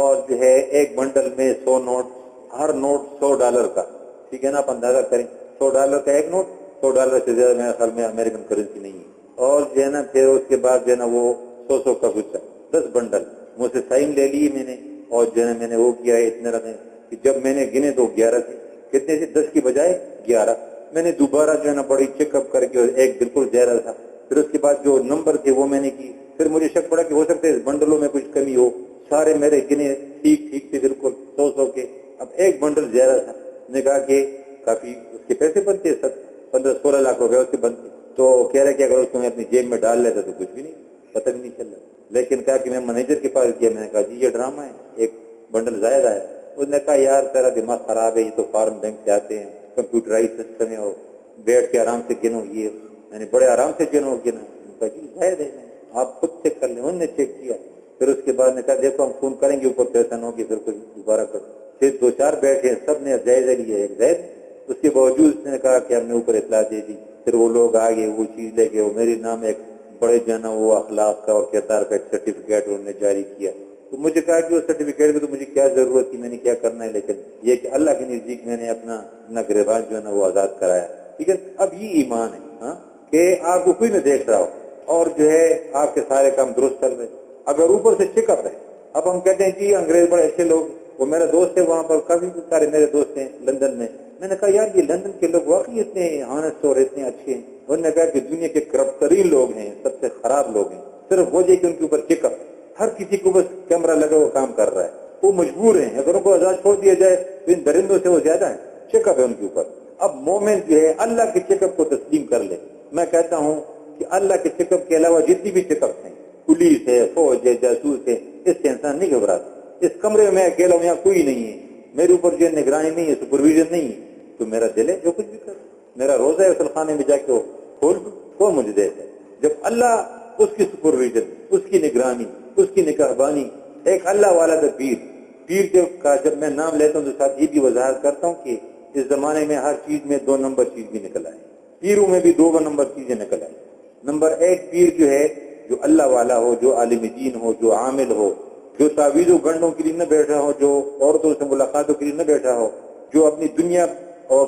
اور جو ہے ایک بنڈل میں 100 نوٹ، ہر نوٹ $100 کا، ٹھیک ہے نا، آپ اندازہ کریں $100 کا ایک نوٹ، $100 سے زیادہ میرے خیال میں امریکن کرنسی نہیں ہے، اور جو ہے نا پھر اس کے بعد جو ہے نا وہ 100 کا کچھ 10 بنڈل مجھ سے سائن لے لیے میں نے، اور جو ہے میں نے وہ کیا ہے اتنے رقم کہ جب میں نے گنے تو 11 تھے، کتنے تھے 10 کی بجائے 11، میں نے دوبارہ جو ہے نا بڑی چیک اپ کر کے ایک بالکل زیادہ تھا، پھر اس کے بعد جو نمبر تھے وہ میں نے کی، پھر مجھے شک پڑا کہ ہو سکتا ہے اس بنڈلوں میں کچھ کمی ہو، سارے میرے گنے ٹھیک تھے بالکل 100 کے، اب ایک بنڈل زیادہ تھا، نے کہا کہ کافی اس کے پیسے بنتے 15-16 لاکھ روپے اس کے بنتے، تو کہہ رہے کہ اگر اس کو میں اپنی جیب میں ڈال لیتا تو کچھ بھی نہیں پتہ بھی نہیں چل رہا، لیکن کہا کہ میں مینیجر کے پاس گیا، میں نے کہا جی یہ ڈرامہ ہے، ایک بنڈل زیادہ ہے، اس نے کہا یار تیرا دماغ خراب ہے، یہ تو فارن بینک سے آتے ہیں، کمپیوٹرائز سسٹم ہے، اور بیٹھ کے آرام سے گنو، یہ میں نے بڑے آرام سے گنا، جی زائد ہے، آپ خود چیک کر لیں، انہوں نے چیک کیا، پھر اس کے بعد نے کہا دیکھو ہم فون کریں گے اوپر پیسہ نہ ہوگی پھر کچھ دوبارہ کرو، پھر 2-4 بیٹھے سب نے جائزہ لیا ایک زائد، اس کے باوجود اس نے کہا کہ ہم نے اوپر اطلاع دے دی، پھر وہ لوگ آگے وہ چیز لے کے وہ میرے نام ایک بڑے جو ہے نا وہ اخلاق کا اور کردار کا ایک سرٹیفکیٹ انہوں نے جاری کیا، تو مجھے کہا کہ وہ سرٹیفکیٹ کی تو مجھے کیا ضرورت تھی، میں نے کیا کرنا ہے، لیکن یہ کہ اللہ کے نزدیک میں نے اپنا گریبان جو ہے نا وہ آزاد کرایا، ٹھیک ہے۔ اب یہ ایمان ہے ہاں کہ آپ کو کوئی نہ دیکھ رہا ہو اور جو ہے آپ کے سارے کام درست چل رہے، اگر اوپر سے چیک اپ ہے، اب ہم کہتے ہیں کہ انگریز بڑے اچھے لوگ، وہ میرا دوست ہے وہاں پر، کافی سارے میرے دوست ہیں لندن میں نے کہا یار یہ لندن کے لوگ واقعی اتنے ہانسٹ اور اتنے اچھے ہیں، انہوں نے کہا کہ دنیا کے کرپٹ ترین لوگ ہیں، سب سے خراب لوگ ہیں، صرف وجہ کہ ان کے اوپر چیک اپ، ہر کسی کو بس کیمرہ لگا ہوا کام کر رہا ہے، وہ مجبور ہیں، اگر ان کو آزاد چھوڑ دیا جائے تو ان درندوں سے وہ زیادہ ہیں، چیک اپ ہے ان کے اوپر۔ اب مومن جو ہے اللہ کے چیک اپ کو تسلیم کر لے، میں کہتا ہوں کہ اللہ کے چیک اپ کے علاوہ جتنی بھی چیک اپ ہیں، پولیس ہے، فوج ہے، جاسوس ہے، اس سے انسان نہیں گھبراتا، اس کمرے میں اکیلا ہوں، یہاں کوئی نہیں ہے، میرے اوپر جو نگرانی نہیں ہے، سپرویژن نہیں ہے، تو میرا دل ہے جو کچھ بھی کر، میرا روزہ ہے غسل خانے میں جا کے کھول دو، کون مجھے دیکھتا ہے؟ جب اللہ اس کی سپرویژن، اس کی نگرانی، اس کی نگہبانی، ایک اللہ والا دا پیر کا جب میں نام لیتا ہوں تو ساتھ یہ بھی وضاحت کرتا ہوں کہ اس زمانے میں ہر چیز میں 2 نمبر چیز بھی نکل آئے، پیروں میں بھی 2 نمبر چیزیں نکل آئی۔ نمبر 1 پیر جو ہے جو اللہ والا ہو، جو عالم دین ہو، جو عامل ہو، جو تعویذ و گنڈوں کے لیے نہ بیٹھا ہو، جو عورتوں سے ملاقاتوں کے لیے نہ بیٹھا ہو، جو اپنی دنیا اور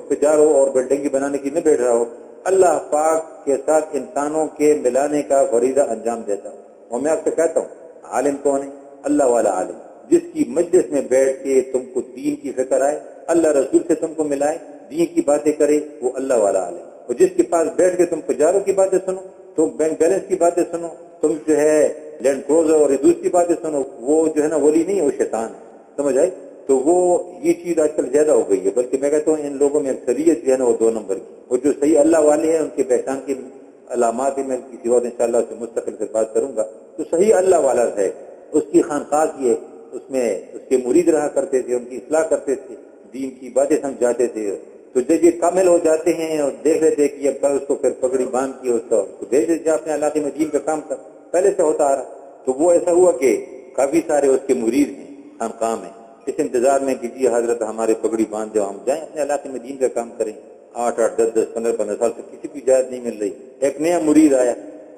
تجاروں اور بلڈنگیں بنانے کی نہ بیٹھا ہو، اللہ پاک کے ساتھ انسانوں کے ملانے کا فریضہ انجام دیتا ہوں۔ اور میں آپ سے کہتا ہوں عالم کون ہے؟ اللہ والا عالم، جس کی مجلس میں بیٹھ کے تم کو دین کی فکر آئے، اللہ رسول سے تم کو ملائے، دین کی باتیں کرے، وہ اللہ والا عالم، اور جس کے پاس بیٹھ کے تم تجاروں کی باتیں سنو، تم بینک بیلنس کی باتیں سنو، تم جو ہے لینڈ کروزر اور دوسری باتیں سنو، وہ جو ہے نا ولی نہیں ہے، وہ شیطان ہے، سمجھ آئی؟ تو وہ یہ چیز آج کل زیادہ ہو گئی ہے، بلکہ میں کہتا ہوں ان لوگوں میں اکثریت جو ہے نا وہ 2 نمبر کی، اور جو صحیح اللہ والے ہیں ان کی پہچان کی علامات میں کسی اور انشاءاللہ سے مستقل سے بات کروں گا، تو صحیح اللہ والا ہے، اس کی خانقاہ کی ہے، اس میں اس کے مرید رہا کرتے تھے، ان کی اصلاح کرتے تھے، دین کی باتیں سمجھاتے تھے، تو جب یہ کامل ہو جاتے ہیں اور دیکھ لیتے کہ اب کل اس کو پھر پگڑی باندھ کی اس کو بھیج دیتے اپنے علاقے میں دین کا کام کر، پہلے سے ہوتا آ رہا، تو وہ ایسا ہوا کہ کافی سارے اس کے مرید ہیں، خانقاہ میں، اس انتظار میں کہ جی حضرت ہمارے پگڑی باندھ دو، ہم جائیں اپنے علاقے میں دین کا کام کریں، 8-8 10-10 15-15 سال سے کسی کی اجازت نہیں مل رہی، ایک نیا مرید آیا،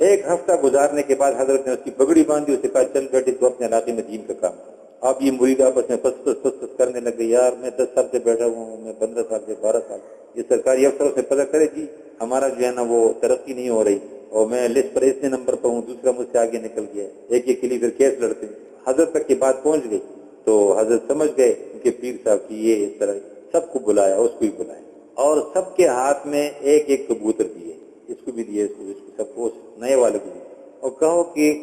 1 ہفتہ گزارنے کے بعد حضرت نے اس کی پگڑی باندھی، اسے کہا چل بیٹے تو اپنے علاقے میں دین کا کام کر۔ اب یہ مرید آپس میں پس کرنے لگے، یار میں 10 سال سے بیٹھا ہوں، میں 15 سال سے 12 سال، یہ سرکاری افسروں سے پتہ کرے جی ہمارا جو ہے نا وہ ترقی نہیں ہو رہی، اور میں لسٹ پر اتنے نمبر پر ہوں، دوسرا مجھ سے آگے نکل گیا، ایک کے لیے پھر کیس لڑتے ہیں، حضرت تک کی بات پہنچ گئی، تو حضرت سمجھ گئے ان کے پیر صاحب کی یہ اس طرح، سب کو بلایا، اس کو بھی بلایا، اور سب کے ہاتھ میں ایک کبوتر دیے، اس کو بھی دیے، اس کو سب کو نئے والے کو دیے، اور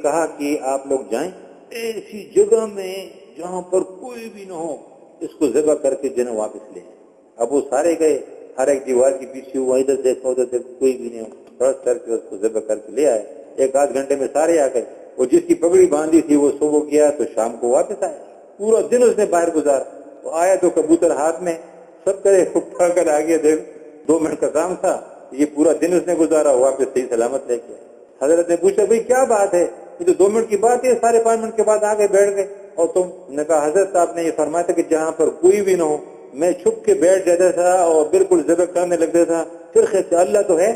کہا کہ آپ لوگ جائیں ایسی جگہ میں جہاں پر کوئی بھی نہ ہو، اس کو ذبح کر کے جنہیں واپس لے آئیں۔ اب وہ سارے گئے، ہر ایک دیوار کے پیچھے ہوا، ادھر دیکھو ادھر دیکھو، کوئی بھی نہیں ہو، فرض کر کے اس کو ذبح کر کے لے آئے، 1-8 گھنٹے میں سارے آ گئے، اور جس کی پگڑی باندھی تھی وہ صبح گیا تو شام کو واپس آئے، پورا دن اس نے باہر گزارا، وہ آیا تو کبوتر ہاتھ میں، سب کرے اٹھا کر آگے دیکھ 2 منٹ کا کام تھا، یہ پورا دن اس نے گزارا، واپس صحیح سلامت لے کے آیا۔ حضرت نے پوچھا بھئی کیا بات ہے، یہ تو 2 منٹ کی بات ہے، 5.5 منٹ کے بعد آگے بیٹھ گئے اور تم نے کہا حضرت آپ نے یہ فرمایا تھا کہ جہاں پر کوئی بھی نہ ہو میں چھپ کے بیٹھ جاتا تھا اور بالکل ذبح کرنے لگتا تھا، پھر خیال اللہ تو ہے،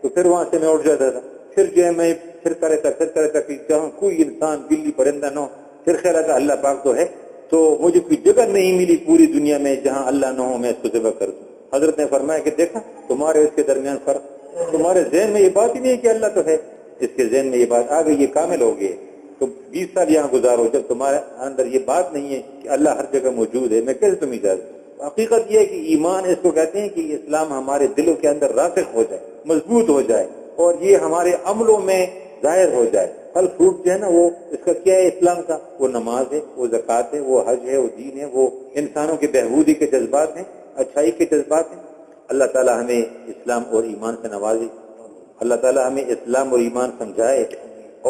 تو پھر وہاں سے میں اٹھ جاتا تھا، پھر جو ہے میں پھر کرتا کہ جہاں کوئی انسان بلی پرندہ نہ ہو، پھر خیال آتا اللہ پاک تو ہے، تو مجھے کوئی جگہ نہیں ملی پوری دنیا میں جہاں اللہ نہ ہو میں اس کو ذبح کر دوں۔ حضرت نے فرمایا کہ دیکھا تمہارے اس کے درمیان فرق، تمہارے ذہن میں یہ بات ہی نہیں ہے کہ اللہ تو ہے، اس کے ذہن میں یہ بات آ گئی، یہ کامل ہو گئی۔ تو 20 سال یہاں گزارو، جب تمہارے اندر یہ بات نہیں ہے کہ اللہ ہر جگہ موجود ہے، میں کیسے تمہیں اجازت دوں؟ حقیقت یہ ہے کہ ایمان اس کو کہتے ہیں کہ اسلام ہمارے دلوں کے اندر راسخ ہو جائے، مضبوط ہو جائے اور یہ ہمارے عملوں میں ظاہر ہو جائے۔ پھل فروٹ جو ہے نا، وہ اس کا کیا ہے اسلام کا؟ وہ نماز ہے، وہ زکوٰۃ ہے، وہ حج ہے، وہ دین ہے، وہ انسانوں کے بہبودی کے جذبات ہیں، اچھائی کے جذبات ہیں۔ اللہ تعالی ہمیں اسلام اور ایمان سے نوازے، اللہ تعالی ہمیں اسلام اور ایمان سمجھائے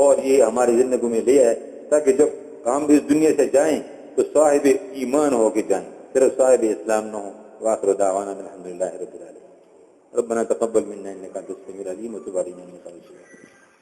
اور یہ ہماری زندگی میں لے آئے، تاکہ جب ہم اس دنیا سے جائیں تو صاحب ایمان ہو کے جائیں، صرف صاحب اسلام نہ ہو۔ وآخر دعوانا الحمدللہ رب العالمین۔ ربنا تقبل منا انك انت السميع العليم وتب علينا انك انت التواب الرحيم۔